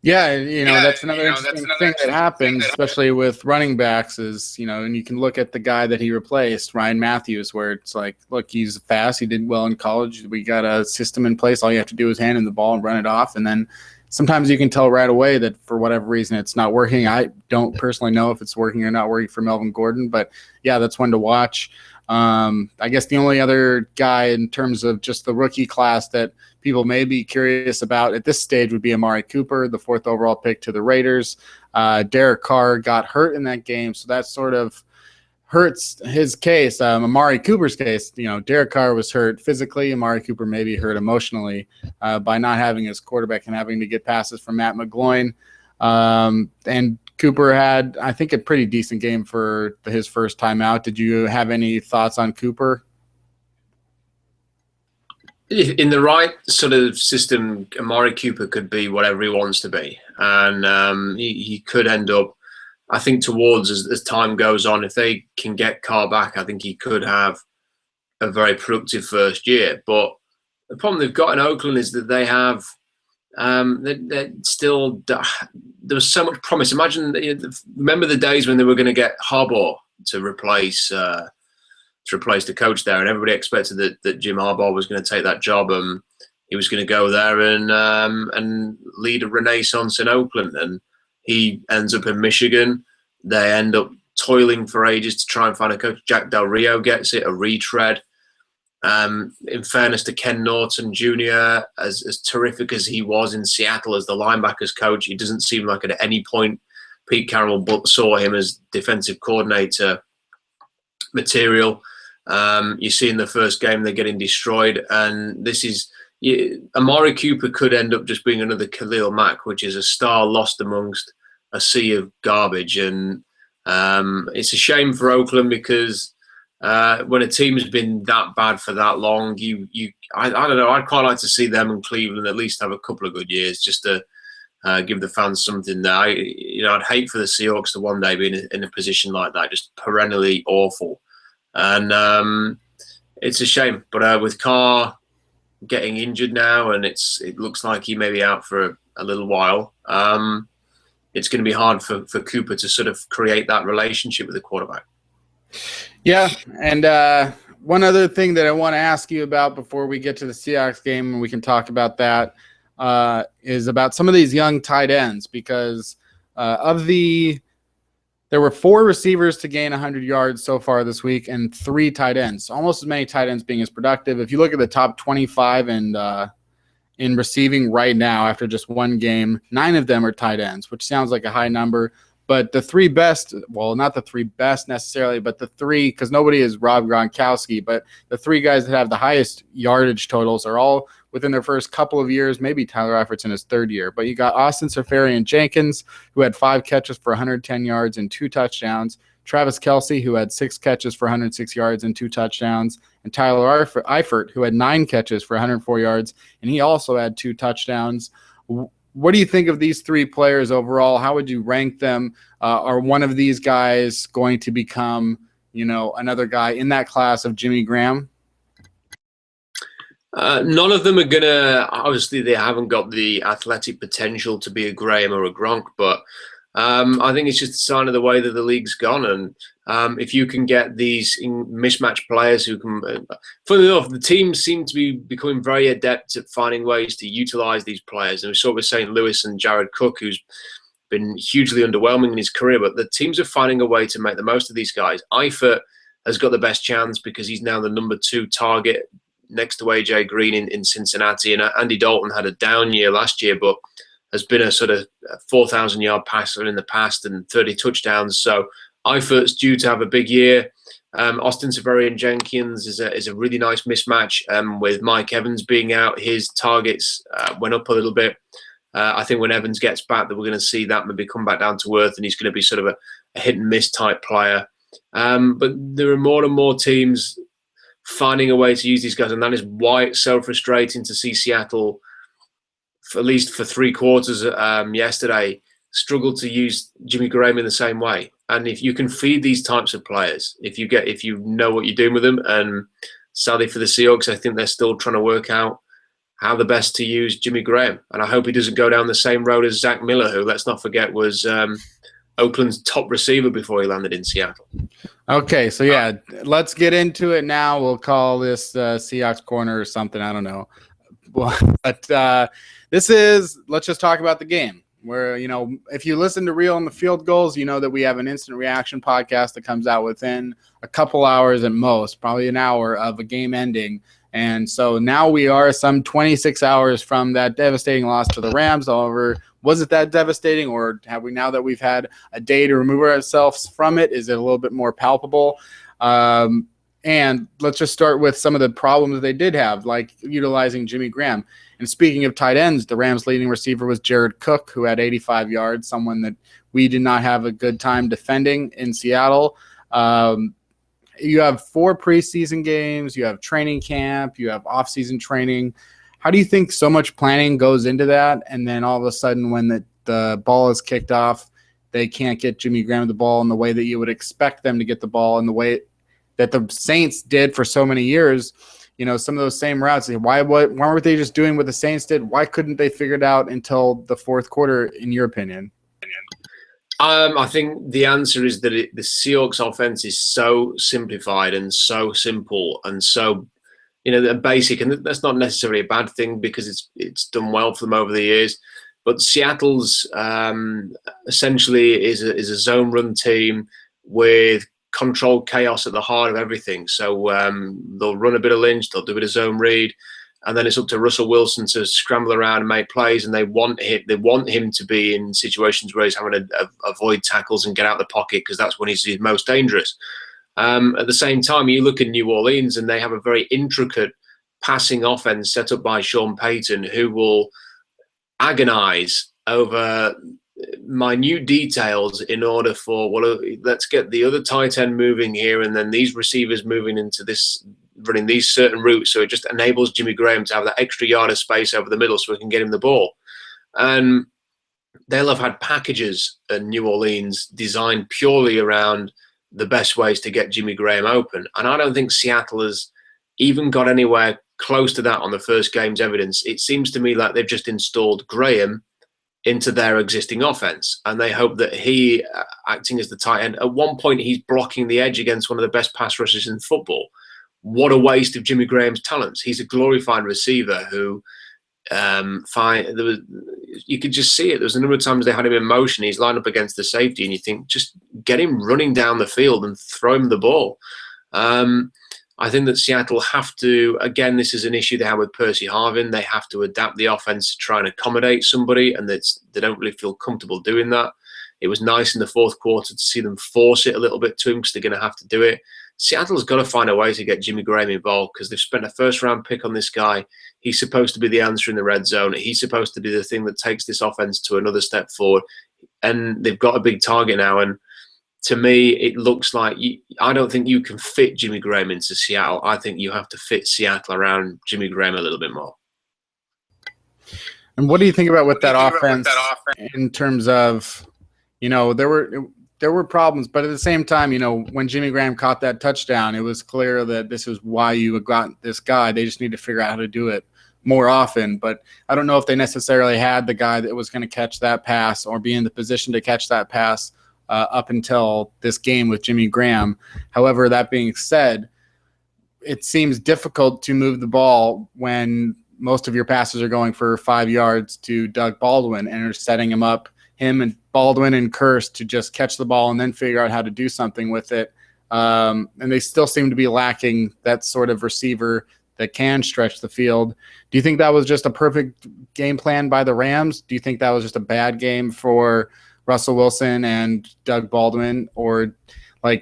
Yeah, that's another interesting thing that happens, especially with running backs is, and you can look at the guy that he replaced, Ryan Matthews, where it's like, look, he's fast. He did well in college. We got a system in place. All you have to do is hand him the ball and run it off. And then sometimes you can tell right away that for whatever reason it's not working. I don't personally know if it's working or not working for Melvin Gordon, but yeah, that's one to watch. I guess the only other guy in terms of just the rookie class that people may be curious about at this stage would be Amari Cooper, the 4th overall pick to the Raiders. Derek Carr got hurt in that game, so that sort of hurts his case. Amari Cooper's case, Derek Carr was hurt physically. Amari Cooper may be hurt emotionally by not having his quarterback and having to get passes from Matt McGloin. And Cooper had, I think, a pretty decent game for his first time out. Did you have any thoughts on Cooper? In the right sort of system, Amari Cooper could be whatever he wants to be. And he could end up, I think, towards as time goes on, if they can get Carr back, I think he could have a very productive first year. But the problem they've got in Oakland is that they have they're still, there was so much promise. Imagine, remember the days when they were going to get Harbaugh to replace the coach there, and everybody expected that Jim Harbaugh was going to take that job, and he was going to go there and lead a renaissance in Oakland. And he ends up in Michigan. They end up toiling for ages to try and find a coach. Jack Del Rio gets it, a retread. In fairness to Ken Norton Jr., as terrific as he was in Seattle as the linebackers coach, it doesn't seem like at any point Pete Carroll saw him as defensive coordinator material. You see in the first game they're getting destroyed, and this is Amari Cooper could end up just being another Khalil Mack, which is a star lost amongst a sea of garbage. And it's a shame for Oakland because when a team has been that bad for that long, I don't know. I'd quite like to see them and Cleveland at least have a couple of good years, just to give the fans something there. I'd hate for the Seahawks to one day be in a position like that, just perennially awful. And it's a shame. But with Carr getting injured now, and it looks like he may be out for a little while, it's going to be hard for Cooper to sort of create that relationship with the quarterback. Yeah, and one other thing that I want to ask you about before we get to the Seahawks game, and we can talk about that, is about some of these young tight ends, because there were 4 receivers to gain 100 yards so far this week and 3 tight ends, almost as many tight ends being as productive. If you look at the top 25 and in receiving right now after just one game, 9 of them are tight ends, which sounds like a high number. But the 3 best, well, not the 3 best necessarily, but the 3, because nobody is Rob Gronkowski, but the 3 guys that have the highest yardage totals are all within their first couple of years, maybe Tyler Effort's in his 3rd year. But you got Austin Seferian-Jenkins, who had 5 catches for 110 yards and 2 touchdowns, Travis Kelce, who had 6 catches for 106 yards and 2 touchdowns, and Tyler Eifert, who had 9 catches for 104 yards, and he also had 2 touchdowns. What do you think of these 3 players overall? How would you rank them? Are one of these guys going to become, another guy in that class of Jimmy Graham? None of them are going to, obviously they haven't got the athletic potential to be a Graham or a Gronk, but I think it's just a sign of the way that the league's gone. And if you can get these mismatched players who can, funnily enough, the teams seem to be becoming very adept at finding ways to utilize these players. And we saw with St. Louis and Jared Cook, who's been hugely underwhelming in his career, but the teams are finding a way to make the most of these guys. Eifert has got the best chance because he's now the number 2 target next to AJ Green in Cincinnati. And Andy Dalton had a down year last year, but has been a sort of 4,000-yard passer in the past and 30 touchdowns. So Eifert's due to have a big year. Austin Seferian-Jenkins is a really nice mismatch. With Mike Evans being out, his targets went up a little bit. I think when Evans gets back, that we're going to see that maybe come back down to earth, and he's going to be sort of a hit-and-miss type player. But there are more and more teams finding a way to use these guys, and that is why it's so frustrating to see Seattle, at least for 3 quarters yesterday, struggle to use Jimmy Graham in the same way. And if you can feed these types of players, if you know what you're doing with them, and sadly for the Seahawks, I think they're still trying to work out how the best to use Jimmy Graham. And I hope he doesn't go down the same road as Zach Miller, who, let's not forget, was Oakland's top receiver before he landed in Seattle. Okay, so yeah, let's get into it now. We'll call this Seahawks Corner or something. I don't know. But let's just talk about the game. Where, if you listen to Real on the Field Goals, you know that we have an instant reaction podcast that comes out within a couple hours at most, probably an hour of a game ending. And so now we are some 26 hours from that devastating loss to the Rams. However, was it that devastating, or have we, now that we've had a day to remove ourselves from it, is it a little bit more palpable? And let's just start with some of the problems they did have, like utilizing Jimmy Graham. And speaking of tight ends, the Rams' leading receiver was Jared Cook, who had 85 yards, someone that we did not have a good time defending in Seattle. You have 4 preseason games, you have training camp, you have off-season training. How do you think so much planning goes into that, and then all of a sudden when the ball is kicked off, they can't get Jimmy Graham the ball in the way that you would expect them to get the ball, in the way that the Saints did for so many years? Some of those same routes. Why weren't they just doing what the Saints did? Why couldn't they figure it out until the fourth quarter, in your opinion? I think the answer is that the Seahawks offense is so simplified and so simple and so, basic, and that's not necessarily a bad thing because it's done well for them over the years. But Seattle's essentially is a zone run team with controlled chaos at the heart of everything. So they'll run a bit of Lynch, they'll do a bit of zone read, and then it's up to Russell Wilson to scramble around and make plays. And they want him to be in situations where he's having to avoid tackles and get out of the pocket, because that's when he's most dangerous. At the same time, you look at New Orleans, and they have a very intricate passing offense set up by Sean Payton, who will agonize over minute details in order for, let's get the other tight end moving here, and then these receivers moving into this, running these certain routes. So it just enables Jimmy Graham to have that extra yard of space over the middle so we can get him the ball. And they'll have had packages in New Orleans designed purely around the best ways to get Jimmy Graham open. And I don't think Seattle has even got anywhere close to that on the first game's evidence. It seems to me like they've just installed Graham into their existing offense, and they hope that he, acting as the tight end, at one point he's blocking the edge against one of the best pass rushers in football. What a waste of Jimmy Graham's talents. He's a glorified receiver who you could just see it. There was a number of times they had him in motion. He's lined up against the safety, and you think, just get him running down the field and throw him the ball. I think that Seattle have to, again, this is an issue they have with Percy Harvin. They have to adapt the offense to try and accommodate somebody, and they don't really feel comfortable doing that. It was nice in the fourth quarter to see them force it a little bit to him, because they're going to have to do it. Seattle's got to find a way to get Jimmy Graham involved, because they've spent a first-round pick on this guy. He's supposed to be the answer in the red zone. He's supposed to be the thing that takes this offense to another step forward. And they've got a big target now. And to me, it looks like I don't think you can fit Jimmy Graham into Seattle. I think you have to fit Seattle around Jimmy Graham a little bit more. And what do you think about with that offense in terms of, there were problems, but at the same time, when Jimmy Graham caught that touchdown, it was clear that this is why you got this guy. They just need to figure out how to do it more often. But I don't know if they necessarily had the guy that was going to catch that pass or be in the position to catch that pass up until this game with Jimmy Graham. However, that being said, it seems difficult to move the ball when most of your passes are going for 5 yards to Doug Baldwin and are setting him and Baldwin and Curse to just catch the ball and then figure out how to do something with it. And they still seem to be lacking that sort of receiver that can stretch the field. Do you think that was just a perfect game plan by the Rams? Do you think that was just a bad game for Russell Wilson and Doug Baldwin? Or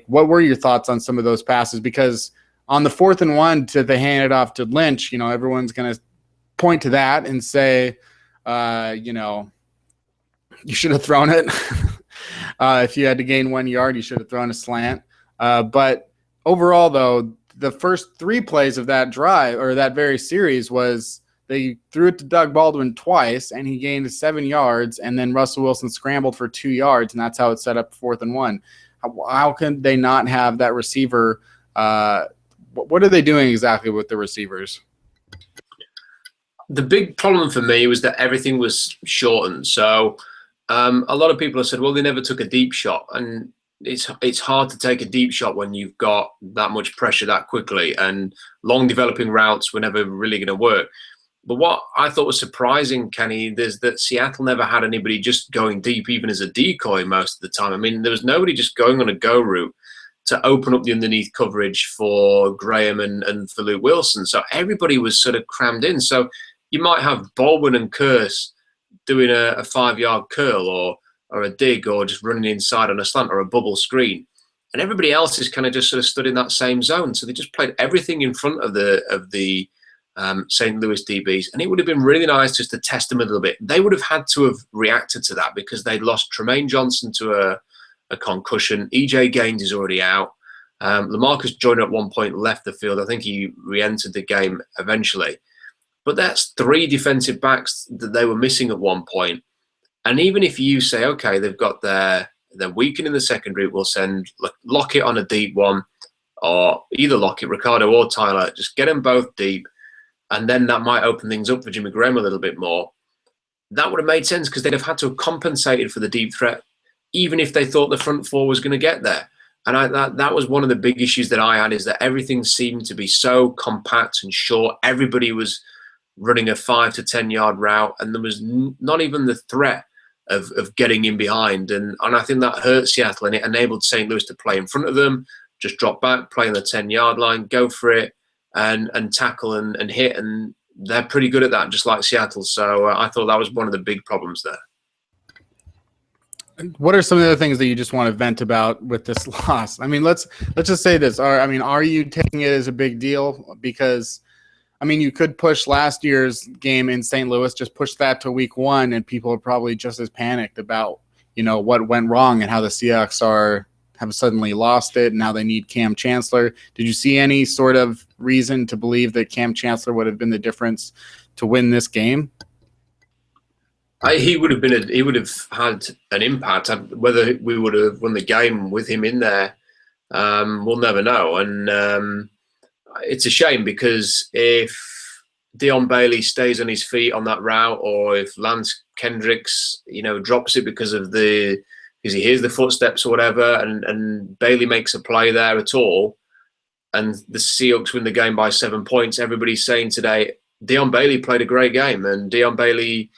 what were your thoughts on some of those passes? Because on the 4th and 1 they hand it off to Lynch, everyone's going to point to that and say, you should have thrown it. If you had to gain 1 yard, you should have thrown a slant. But overall, though, the first 3 plays of that drive or that very series was they threw it to Doug Baldwin twice, and he gained 7 yards, and then Russell Wilson scrambled for 2 yards, and that's how it set up 4th and 1. How can they not have that receiver? What are they doing exactly with the receivers? The big problem for me was that everything was shortened. So a lot of people have said, well, they never took a deep shot, and it's hard to take a deep shot when you've got that much pressure that quickly, and long developing routes were never really going to work. But what I thought was surprising, Kenny, is that Seattle never had anybody just going deep, even as a decoy most of the time. I mean, there was nobody just going on a go route to open up the underneath coverage for Graham and for Luke Wilson. So everybody was sort of crammed in. So you might have Baldwin and Curse doing a 5-yard curl or a dig, or just running inside on a slant or a bubble screen. And everybody else is kind of just sort of stood in that same zone. So they just played everything in front of the St. Louis DBs, and it would have been really nice just to test them a little bit. They would have had to have reacted to that because they'd lost Tremaine Johnson to a concussion. EJ Gaines is already out. LaMarcus Joyner at one point left the field. I think he re-entered the game eventually. But that's 3 defensive backs that they were missing at one point. And even if you say, okay, they've got they're weakened in the secondary, we'll send Lockett on a deep one, or either Lockett, Ricardo, or Tyler, just get them both deep. And then that might open things up for Jimmy Graham a little bit more. That would have made sense because they'd have had to have compensated for the deep threat, even if they thought the front four was going to get there. And that was one of the big issues that I had, is that everything seemed to be so compact and short. Everybody was running a 5 to 10 yard route, and there was not even the threat of getting in behind. And I think that hurt Seattle, and it enabled St. Louis to play in front of them, just drop back, play on the 10-yard line, go for it, and tackle and hit, and they're pretty good at that, just like Seattle. So I thought that was one of the big problems there. What are some of the things that you just want to vent about with this loss? I mean, let's just say this. Are you taking it as a big deal? Because, I mean, you could push last year's game in St. Louis, just push that to week 1, and people are probably just as panicked about, what went wrong and how the Seahawks have suddenly lost it, and now they need Cam Chancellor. Did you see any sort of reason to believe that Cam Chancellor would have been the difference to win this game? He would have had an impact. Whether we would have won the game with him in there, we'll never know. And it's a shame, because if Dion Bailey stays on his feet on that route, or if Lance Kendricks, drops it because he hears the footsteps or whatever, and Bailey makes a play there at all, and the Seahawks win the game by 7 points, everybody's saying today, Dion Bailey played a great game, and Dion Bailey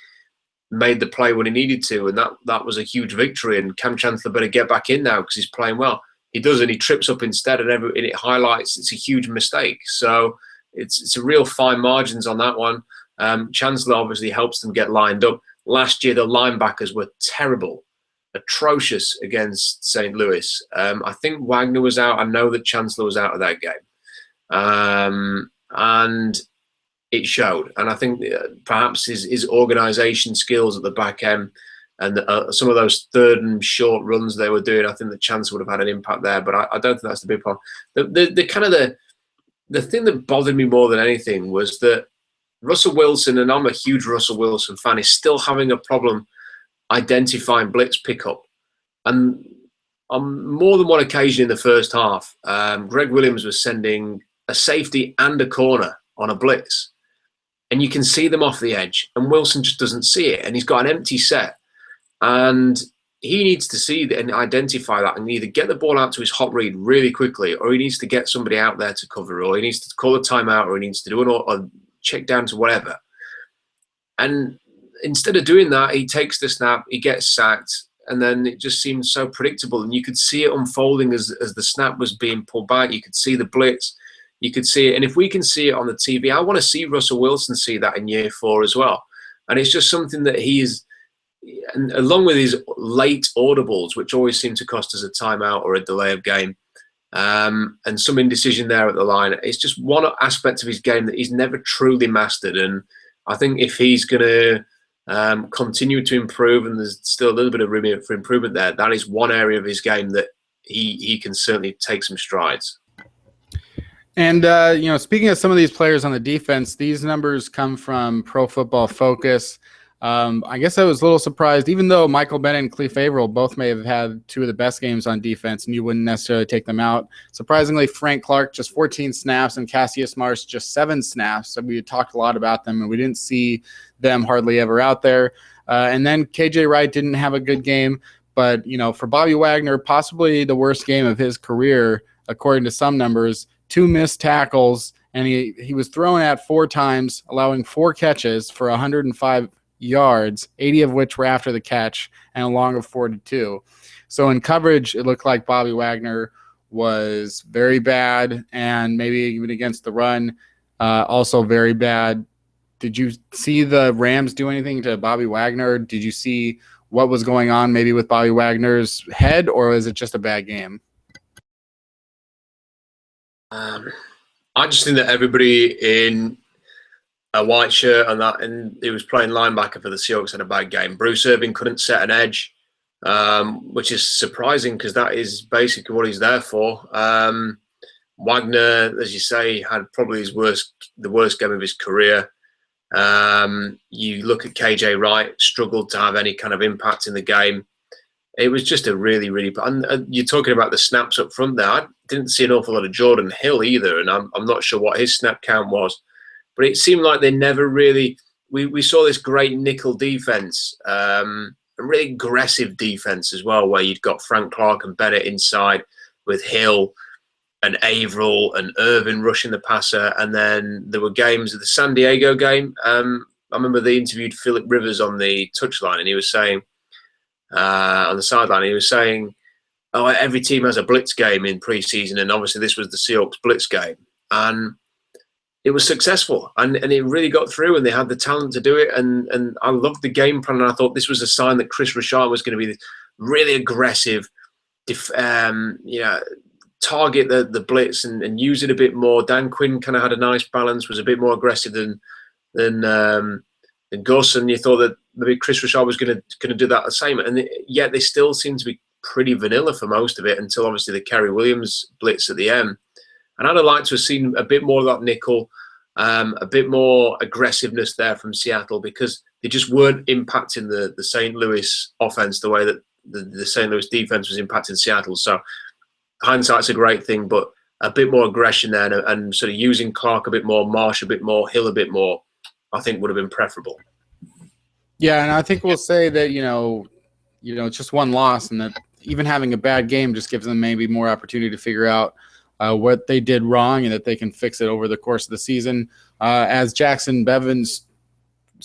made the play when he needed to, and that was a huge victory, and Cam Chancellor better get back in now because he's playing well. He doesn't. He trips up instead, and it highlights it's a huge mistake. So it's a real fine margins on that one. Chancellor obviously helps them get lined up. Last year, the linebackers were terrible, atrocious against St. Louis. I think Wagner was out. I know that Chancellor was out of that game. And it showed. And I think perhaps his organisation skills at the back end, and some of those 3rd and short runs they were doing, I think the Chancellor would have had an impact there. But I don't think that's the big problem. The thing that bothered me more than anything was that Russell Wilson, and I'm a huge Russell Wilson fan, is still having a problem identifying blitz pickup. And on more than one occasion in the first half, Greg Williams was sending a safety and a corner on a blitz, and you can see them off the edge, and Wilson just doesn't see it, and he's got an empty set, and he needs to see that and identify that, and either get the ball out to his hot read really quickly, or he needs to get somebody out there to cover, or he needs to call a timeout, or he needs to do a check down to whatever. And instead of doing that, he takes the snap, he gets sacked, and then it just seems so predictable. And you could see it unfolding as the snap was being pulled back. You could see the blitz, you could see it. And if we can see it on the TV, I want to see Russell Wilson see that in year 4 as well. And it's just something that he is, and along with his late audibles, which always seem to cost us a timeout or a delay of game, and some indecision there at the line. It's just one aspect of his game that he's never truly mastered. And I think if he's going to continue to improve, and there's still a little bit of room for improvement there, that is one area of his game that he can certainly take some strides. And, speaking of some of these players on the defense, these numbers come from Pro Football Focus. I guess I was a little surprised, even though Michael Bennett and Cleve Averill both may have had two of the best games on defense, and you wouldn't necessarily take them out. Surprisingly, Frank Clark just 14 snaps and Cassius Marsh just 7 snaps. So we talked a lot about them, and we didn't see them hardly ever out there. And then KJ Wright didn't have a good game, but for Bobby Wagner, possibly the worst game of his career, according to some numbers. 2 missed tackles, and he was thrown at 4 times, allowing 4 catches for 105 yards, 80 of which were after the catch, and a long of 42. So in coverage, it looked like Bobby Wagner was very bad, and maybe even against the run, also very bad. Did you see the Rams do anything to Bobby Wagner? Did you see what was going on maybe with Bobby Wagner's head, or was it just a bad game? I just think that everybody in a white shirt and he was playing linebacker for the Seahawks, had a bad game. Bruce Irvin couldn't set an edge, which is surprising because that is basically what he's there for. Wagner, as you say, had probably the worst game of his career. You look at KJ Wright, struggled to have any kind of impact in the game. It was just a really, really. And you're talking about the snaps up front there. I didn't see an awful lot of Jordan Hill either, and I'm not sure what his snap count was. But it seemed like they never really. We saw this great nickel defense, a really aggressive defense as well, where you'd got Frank Clark and Bennett inside with Hill and Averill and Irvin rushing the passer. And then there were games of the San Diego game. I remember they interviewed Philip Rivers on the touchline, and he was saying on the sideline, he was saying, "Oh, every team has a blitz game in preseason, and obviously this was the Seahawks blitz game." And it was successful, and it really got through, and they had the talent to do it. And I loved the game plan, and I thought this was a sign that Chris Richard was going to be really aggressive, target the blitz and use it a bit more. Dan Quinn kind of had a nice balance, was a bit more aggressive than Gus, and you thought that maybe Chris Richard was going to do that the same. And yet they still seem to be pretty vanilla for most of it until obviously the Kerry Williams blitz at the end. And I'd have liked to have seen a bit more of that nickel, a bit more aggressiveness there from Seattle, because they just weren't impacting the St. Louis offense the way that the St. Louis defense was impacting Seattle. So hindsight's a great thing, but a bit more aggression there and sort of using Clark a bit more, Marsh a bit more, Hill a bit more, I think would have been preferable. Yeah, and I think we'll say that, it's just one loss, and that even having a bad game just gives them maybe more opportunity to figure out what they did wrong and that they can fix it over the course of the season. As Jackson Bevins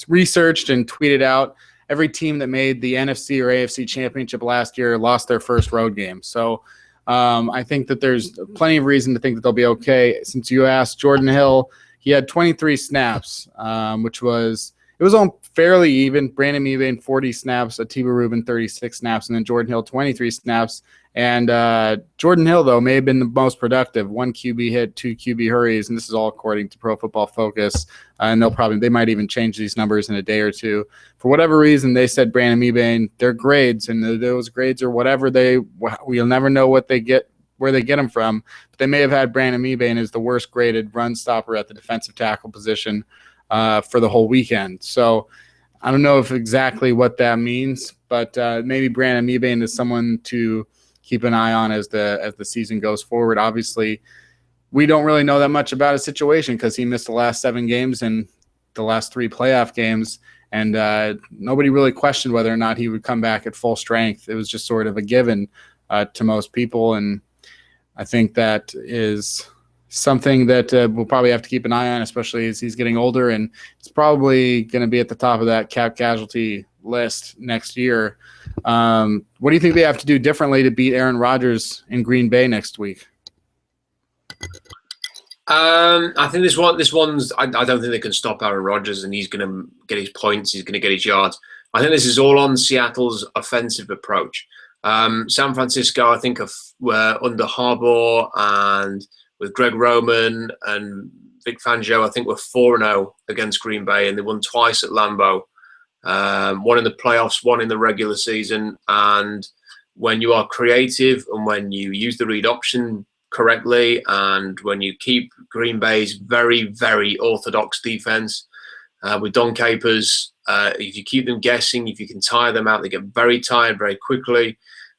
researched and tweeted out, every team that made the NFC or AFC championship last year lost their first road game. So I think that there's plenty of reason to think that they'll be okay. Since you asked, Jordan Hill, he had 23 snaps, which was on fairly even. Brandon Mebane 40 snaps, Atiba Rubin 36 snaps, and then Jordan Hill 23 snaps. And Jordan Hill, though, may have been the most productive. 1 QB hit, 2 QB hurries, and this is all according to Pro Football Focus. And they might even change these numbers in a day or two. For whatever reason, they said Brandon Mebane, their grades, and those grades are whatever we'll never know where they get them from. But they may have had Brandon Mebane as the worst graded run stopper at the defensive tackle position for the whole weekend. So I don't know if exactly what that means, but maybe Brandon Mebane is someone to keep an eye on as the season goes forward. Obviously, we don't really know that much about his situation because he missed the last 7 games and the last 3 playoff games, and nobody really questioned whether or not he would come back at full strength. It was just sort of a given to most people, and I think that is something that we'll probably have to keep an eye on, especially as he's getting older, and it's probably going to be at the top of that cap casualty list next year. What do you think they have to do differently to beat Aaron Rodgers in Green Bay next week? I think this one's. I don't think they can stop Aaron Rodgers, and he's going to get his points. He's going to get his yards. I think this is all on Seattle's offensive approach. San Francisco, I think, were under Harbaugh and with Greg Roman and Vic Fangio, I think we're 4-0 against Green Bay, and they won twice at Lambeau. One in the playoffs, one in the regular season. And when you are creative and when you use the read option correctly and when you keep Green Bay's very, very orthodox defense with Don Capers. If you keep them guessing, if you can tire them out, they get very tired very quickly.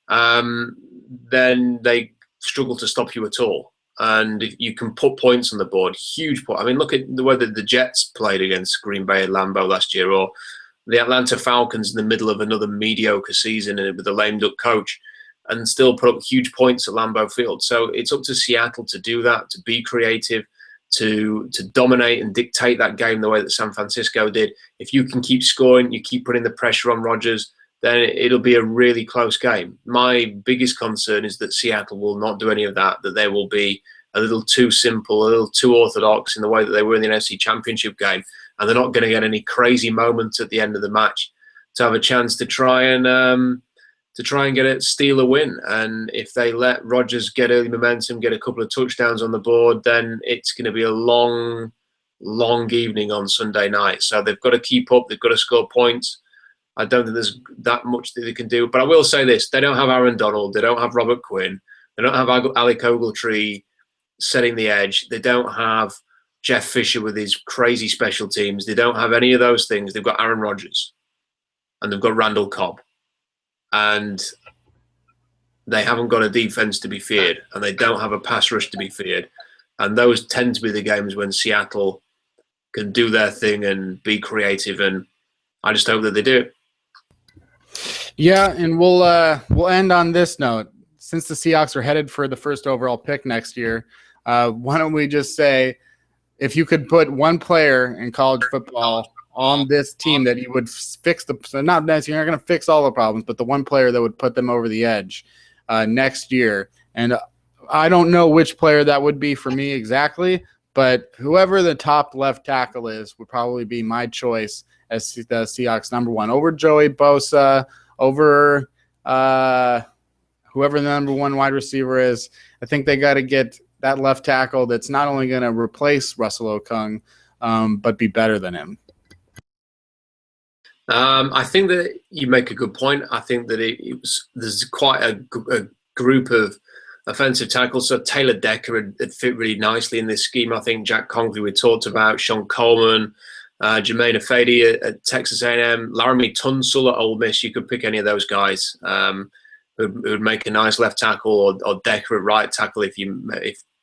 Then they struggle to stop you at all. And if you can put points on the board, huge point. I mean, look at the way that the Jets played against Green Bay at Lambeau last year, or the Atlanta Falcons in the middle of another mediocre season and with a lame duck coach, and still put up huge points at Lambeau Field. So it's up to Seattle to do that, to be creative, to dominate and dictate that game the way that San Francisco did. If you can keep scoring, you keep putting the pressure on Rodgers, then it'll be a really close game. My biggest concern is that Seattle will not do any of that, that they will be a little too simple, a little too orthodox in the way that they were in the NFC Championship game, and they're not going to get any crazy moments at the end of the match to have a chance to try and steal a win. And if they let Rodgers get early momentum, get a couple of touchdowns on the board, then it's going to be a long evening on Sunday night. So they've got to keep up. They've got to score points. I don't think there's that much that they can do. But I will say this. They don't have Aaron Donald. They don't have Robert Quinn. They don't have Alec Ogletree setting the edge. They don't have Jeff Fisher with his crazy special teams. They don't have any of those things. They've got Aaron Rodgers. And they've got Randall Cobb. And they haven't got a defense to be feared. And they don't have a pass rush to be feared. And those tend to be the games when Seattle can do their thing and be creative. And I just hope that they do it. Yeah, and we'll end on this note. Since the Seahawks are headed for the first overall pick next year, why don't we just say, if you could put one player in college football on this team that you would fix not necessarily, you're not going to fix all the problems, but the one player that would put them over the edge next year. And I don't know which player that would be for me exactly, but whoever the top left tackle is would probably be my choice as the Seahawks number one, over Joey Bosa, over whoever the number one wide receiver is. I think they got to get that left tackle that's not only going to replace Russell Okung, but be better than him. I think that you make a good point. I think that there's quite a group of offensive tackles. So Taylor Decker had fit really nicely in this scheme. I think Jack Conklin we talked about, Sean Coleman, Jermaine Afedi at Texas A&M, Laramie Tunsil at Ole Miss. You could pick any of those guys who would make a nice left tackle, or Decker at right tackle if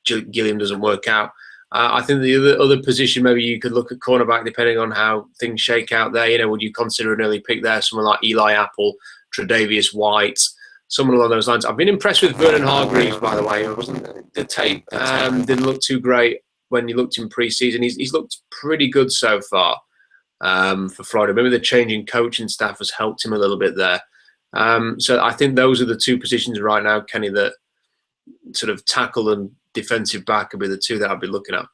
Gilliam doesn't work out. I think the other position, maybe you could look at cornerback depending on how things shake out there. You know, would you consider an early pick there? Someone like Eli Apple, Tre'Davious White, someone along those lines. I've been impressed with Vernon Hargreaves, by the way. It wasn't the tape didn't look too great when you looked in preseason. He's looked pretty good so far for Florida. Maybe the changing coaching staff has helped him a little bit there. So I think those are the two positions right now, Kenny, that sort of tackle and defensive back would be the two that I'd be looking at.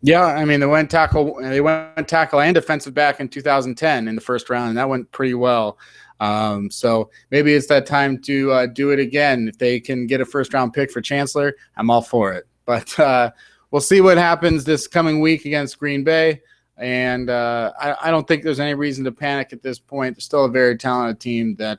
Yeah, I mean, they went tackle and defensive back in 2010 in the first round, and that went pretty well. So maybe it's that time to do it again. If they can get a first-round pick for Chancellor, I'm all for it. But we'll see what happens this coming week against Green Bay. And I don't think there's any reason to panic at this point. They're still a very talented team that,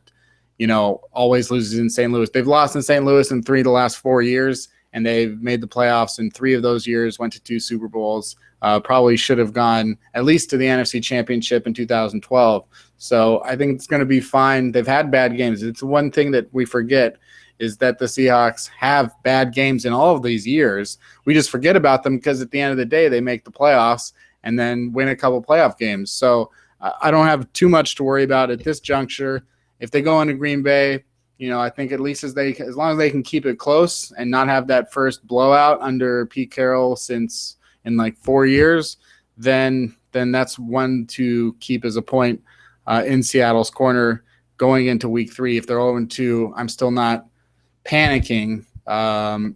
you know, always loses in St. Louis. They've lost in St. Louis in 3 of the last 4 years, and they've made the playoffs in 3 of those years, went to 2 Super Bowls. Probably should have gone at least to the NFC Championship in 2012. So I think it's going to be fine. They've had bad games. It's one thing that we forget is that the Seahawks have bad games in all of these years. We just forget about them because at the end of the day, they make the playoffs and then win a couple playoff games. So I don't have too much to worry about at this juncture. If they go into Green Bay, you know, I think at least as long as they can keep it close and not have that first blowout under Pete Carroll since in like 4 years, then that's one to keep as a point in Seattle's corner going into week 3. If they're 0-2, I'm still not panicking.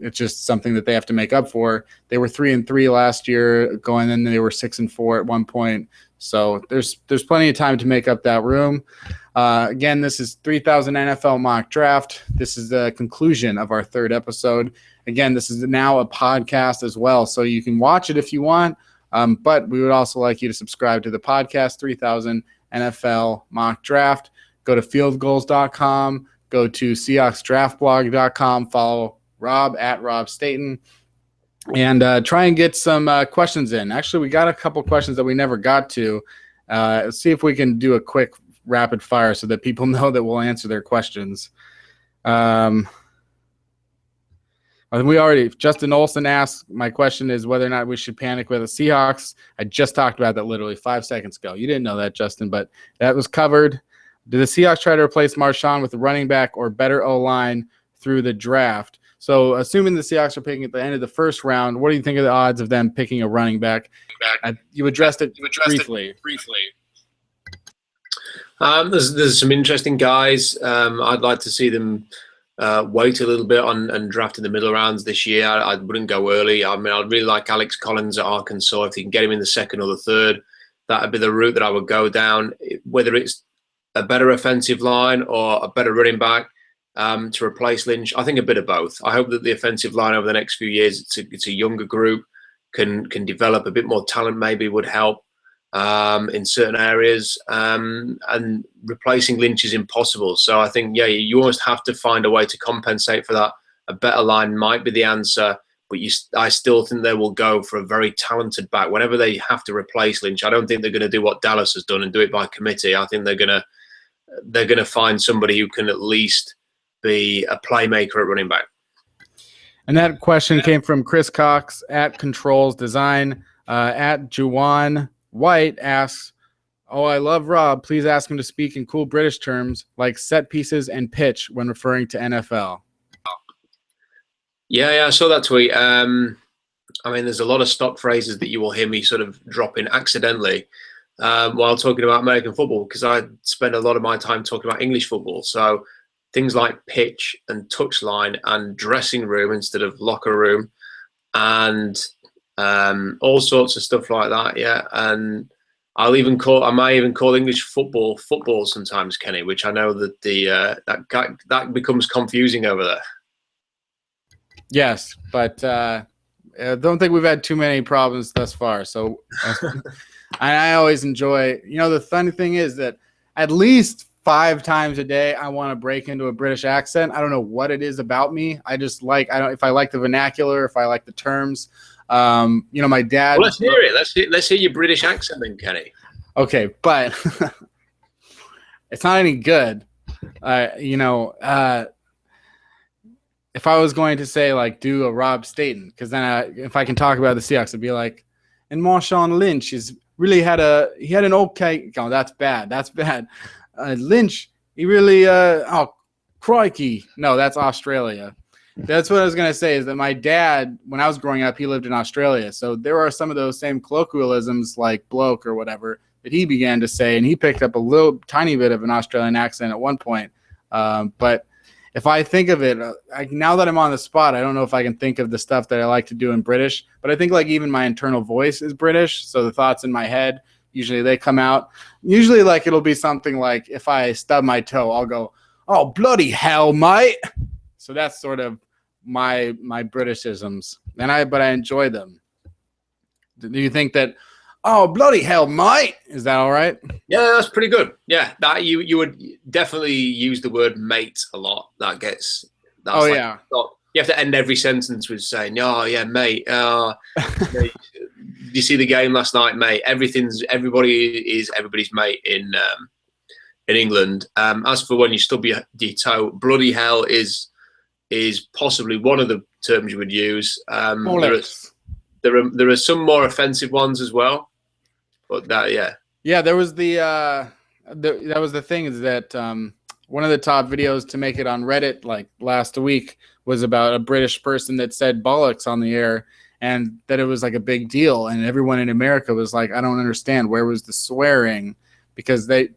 It's just something that they have to make up for. They were 3-3 last year going in. They were 6-4 at one point. So there's plenty of time to make up that room. Again, this is 3000 NFL Mock Draft. This is the conclusion of our 3rd episode. Again, this is now a podcast as well, so you can watch it if you want. But we would also like you to subscribe to the podcast, 3000 NFL Mock Draft. Go to fieldgoals.com. Go to SeahawksDraftBlog.com. Follow Rob at Rob Staten. and try and get some questions in. Actually, we got a couple questions that we never got to. Let's see if we can do a quick rapid fire so that people know that we'll answer their questions. Justin Olson asked, my question is whether or not we should panic with the Seahawks. I just talked about that literally 5 seconds ago. You didn't know that, Justin, but that was covered. Did the Seahawks try to replace Marshawn with a running back or better O-line through the draft? So assuming the Seahawks are picking at the end of the first round, what do you think of the odds of them picking a running back? You addressed it briefly. There's some interesting guys. I'd like to see them wait a little bit and draft in the middle rounds this year. I wouldn't go early. I mean, I'd really like Alex Collins at Arkansas. If you can get him in the second or the third, that would be the route that I would go down. Whether it's a better offensive line or a better running back to replace Lynch, I think a bit of both. I hope that the offensive line over the next few years, it's a younger group, can develop a bit more talent, maybe would help in certain areas, and replacing Lynch is impossible. So I think, yeah, you almost have to find a way to compensate for that. A better line might be the answer, but I still think they will go for a very talented back. Whenever they have to replace Lynch, I don't think they're going to do what Dallas has done and do it by committee. I think they're going to find somebody who can at least be a playmaker at running back. And that question came from Chris Cox at Controls Design. At Juwan White asks, "Oh, I love Rob. Please ask him to speak in cool British terms like set pieces and pitch when referring to NFL." Yeah, I saw that tweet. I mean, there's a lot of stock phrases that you will hear me sort of drop in accidentally while talking about American football, because I spend a lot of my time talking about English football. So things like pitch and touchline and dressing room instead of locker room, and all sorts of stuff like that. Yeah, and I might even call English football sometimes, Kenny, which I know that that becomes confusing over there. Yes, but I don't think we've had too many problems thus far. So I always enjoy, the funny thing is that at least 5 times a day I want to break into a British accent. I don't know what it is about me. I just if I like the vernacular, if I like the terms. My dad. Well, let's hear it. Let's hear your British accent then, Kenny. Okay, but it's not any good. If I was going to say do a Rob Staten, because then if I can talk about the Seahawks, it'd be like, and Marshawn Lynch he had an okay. Oh, that's bad. That's bad. Lynch, he really crikey. No, that's Australia. That's what I was going to say, is that my dad, when I was growing up, he lived in Australia. So there are some of those same colloquialisms like bloke or whatever that he began to say, and he picked up a little tiny bit of an Australian accent at one point. But if I think of it, now that I'm on the spot, I don't know if I can think of the stuff that I like to do in British, but I think even my internal voice is British. So the thoughts in my head, usually they come out. Usually it'll be something like, if I stub my toe, I'll go, "Oh, bloody hell, mate." So that's sort of my Britishisms, but I enjoy them. Do you think that, "Oh, bloody hell, mate"? Is that all right? Yeah, that's pretty good. Yeah, that you would definitely use the word mate a lot. That's yeah. You have to end every sentence with saying, "Oh yeah, mate. Mate. Did you see the game last night, mate?" Everybody is everybody's mate in England. As for when you stub your toe, bloody hell is possibly one of the terms you would use. There are some more offensive ones as well, but there was that was the thing, is that one of the top videos to make it on Reddit last week was about a British person that said bollocks on the air, and that it was a big deal, and everyone in America was like, "I don't understand, where was the swearing?" Because in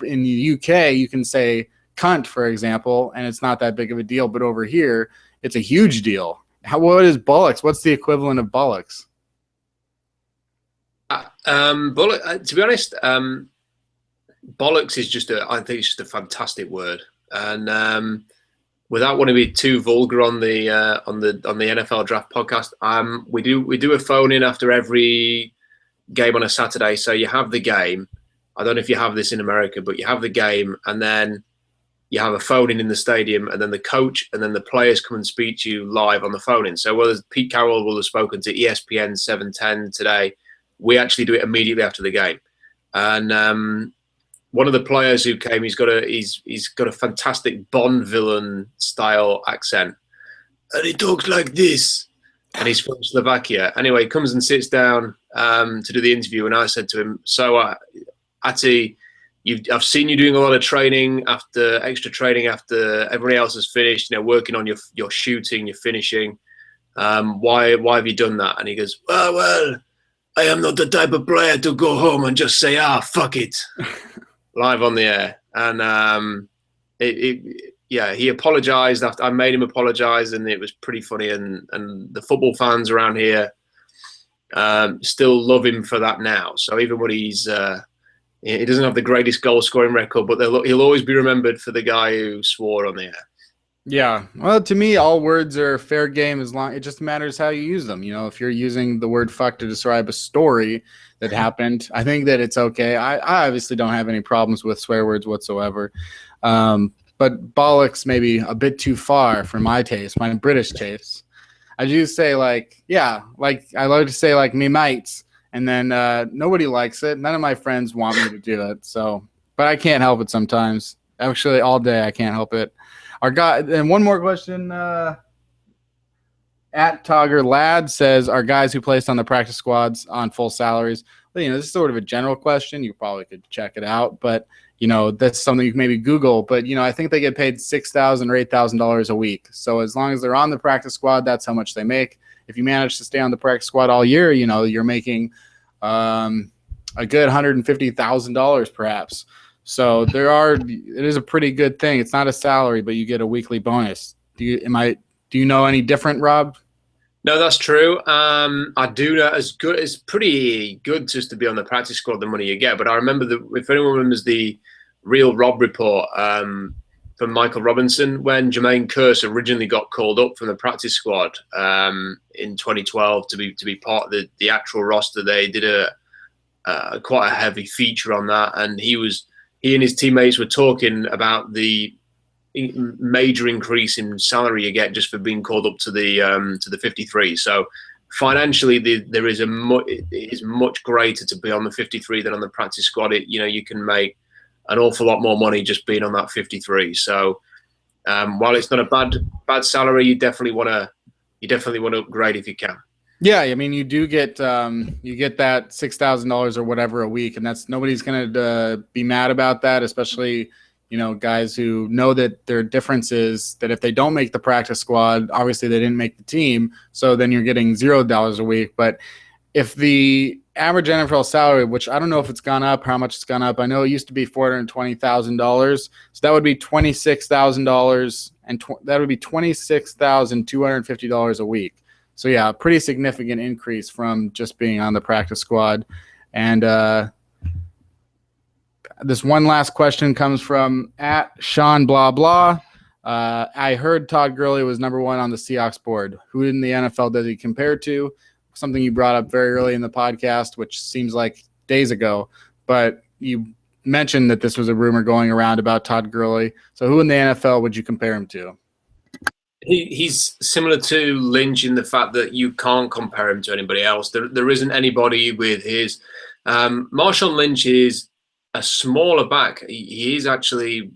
the UK you can say cunt, for example, and it's not that big of a deal, but over here it's a huge deal. What is bollocks? What's the equivalent of bollocks? To be honest, bollocks is I think it's just a fantastic word, and without wanting to be too vulgar on the NFL Draft podcast, we do a phone in after every game on a Saturday. So you have the game. I don't know if you have this in America, but you have the game, and then you have a phone in the stadium, and then the coach and then the players come and speak to you live on the phone in. So whether Pete Carroll will have spoken to ESPN 710 today, we actually do it immediately after the game. And one of the players who came, he's got a fantastic Bond villain style accent, and he talks like this, and he's from Slovakia. Anyway, he comes and sits down to do the interview, and I said to him, "So, Ati, I've seen you doing a lot of training extra training after everybody else has finished. Working on your shooting, your finishing. Why have you done that?" And he goes, "Well, I am not the type of player to go home and just say, fuck it," live on the air. And he apologized after I made him apologize, and it was pretty funny. And the football fans around here still love him for that now. So even when he doesn't have the greatest goal scoring record, but he'll always be remembered for the guy who swore on the air. Yeah. Well, to me, all words are fair game as long it just matters how you use them. If you're using the word fuck to describe a story that happened, I think that it's okay. I obviously don't have any problems with swear words whatsoever. But bollocks maybe a bit too far for my taste, my British taste. I do say I like to say me mates, and then nobody likes it. None of my friends want me to do it. So, but I can't help it sometimes. Actually, all day I can't help it. Our guy, and one more question. At Togger Lad says, "Are guys who placed on the practice squads on full salaries?" Well, this is sort of a general question. You probably could check it out, but that's something you can maybe Google. But I think they get paid $6,000 or $8,000 a week. So as long as they're on the practice squad, that's how much they make. If you manage to stay on the practice squad all year, you're making a good $150,000 perhaps. So it is a pretty good thing. It's not a salary, but you get a weekly bonus. Do you know any different, Rob? No, that's true. I do know it's pretty good just to be on the practice squad, the money you get. But I remember if anyone remembers the Real Rob report from Michael Robinson, when Jermaine Kearse originally got called up from the practice squad in 2012 to be part of the actual roster, they did quite a heavy feature on that, and he and his teammates were talking about the major increase in salary you get just for being called up to the 53. So financially, it is much greater to be on the 53 than on the practice squad. You can make an awful lot more money just being on that 53. So while it's not a bad salary, you definitely want to upgrade if you can. Yeah, I mean, you do get that $6,000 or whatever a week, and nobody's going to be mad about that, especially guys who know that their difference is that if they don't make the practice squad, obviously they didn't make the team, so then you're getting $0 a week. But if the average NFL salary, which I don't know if it's gone up, how much it's gone up, I know it used to be $420,000, so that would be $26,000, and that would be $26,250 a week. So yeah, a pretty significant increase from just being on the practice squad. And this one last question comes from at Sean blah blah. I heard Todd Gurley was number 1 on the Seahawks board. Who in the NFL does he compare to? Something you brought up very early in the podcast, which seems like days ago, but you mentioned that this was a rumor going around about Todd Gurley. So who in the NFL would you compare him to? He's similar to Lynch in the fact that you can't compare him to anybody else. There isn't anybody with his. Marshawn Lynch is a smaller back. He is actually,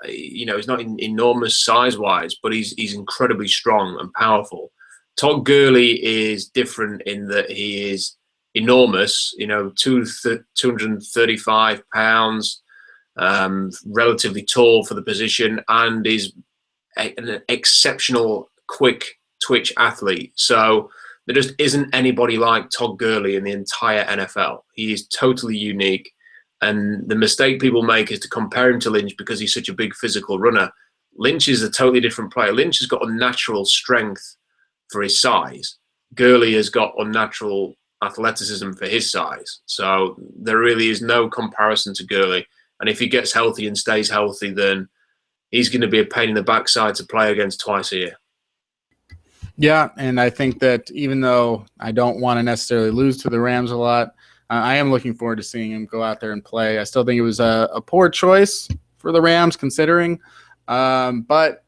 he's not enormous size-wise, but he's incredibly strong and powerful. Todd Gurley is different in that he is enormous, 235 pounds, relatively tall for the position, and is an exceptional quick twitch athlete. So there just isn't anybody like Todd Gurley in the entire NFL. He is totally unique. And the mistake people make is to compare him to Lynch because he's such a big physical runner. Lynch is a totally different player. Lynch has got unnatural strength for his size. Gurley has got unnatural athleticism for his size. So there really is no comparison to Gurley. And if he gets healthy and stays healthy, then he's going to be a pain in the backside to play against twice a year. Yeah, and I think that even though I don't want to necessarily lose to the Rams a lot, I am looking forward to seeing him go out there and play. I still think it was a poor choice for the Rams, considering But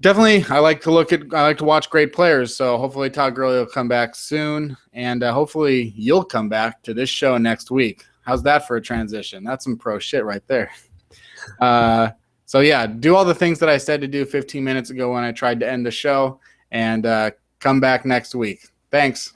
definitely, I like to watch great players. So hopefully Todd Gurley will come back soon, and hopefully you'll come back to this show next week. How's that for a transition? That's some pro shit right there. So yeah, do all the things that I said to do 15 minutes ago when I tried to end the show, and come back next week. Thanks.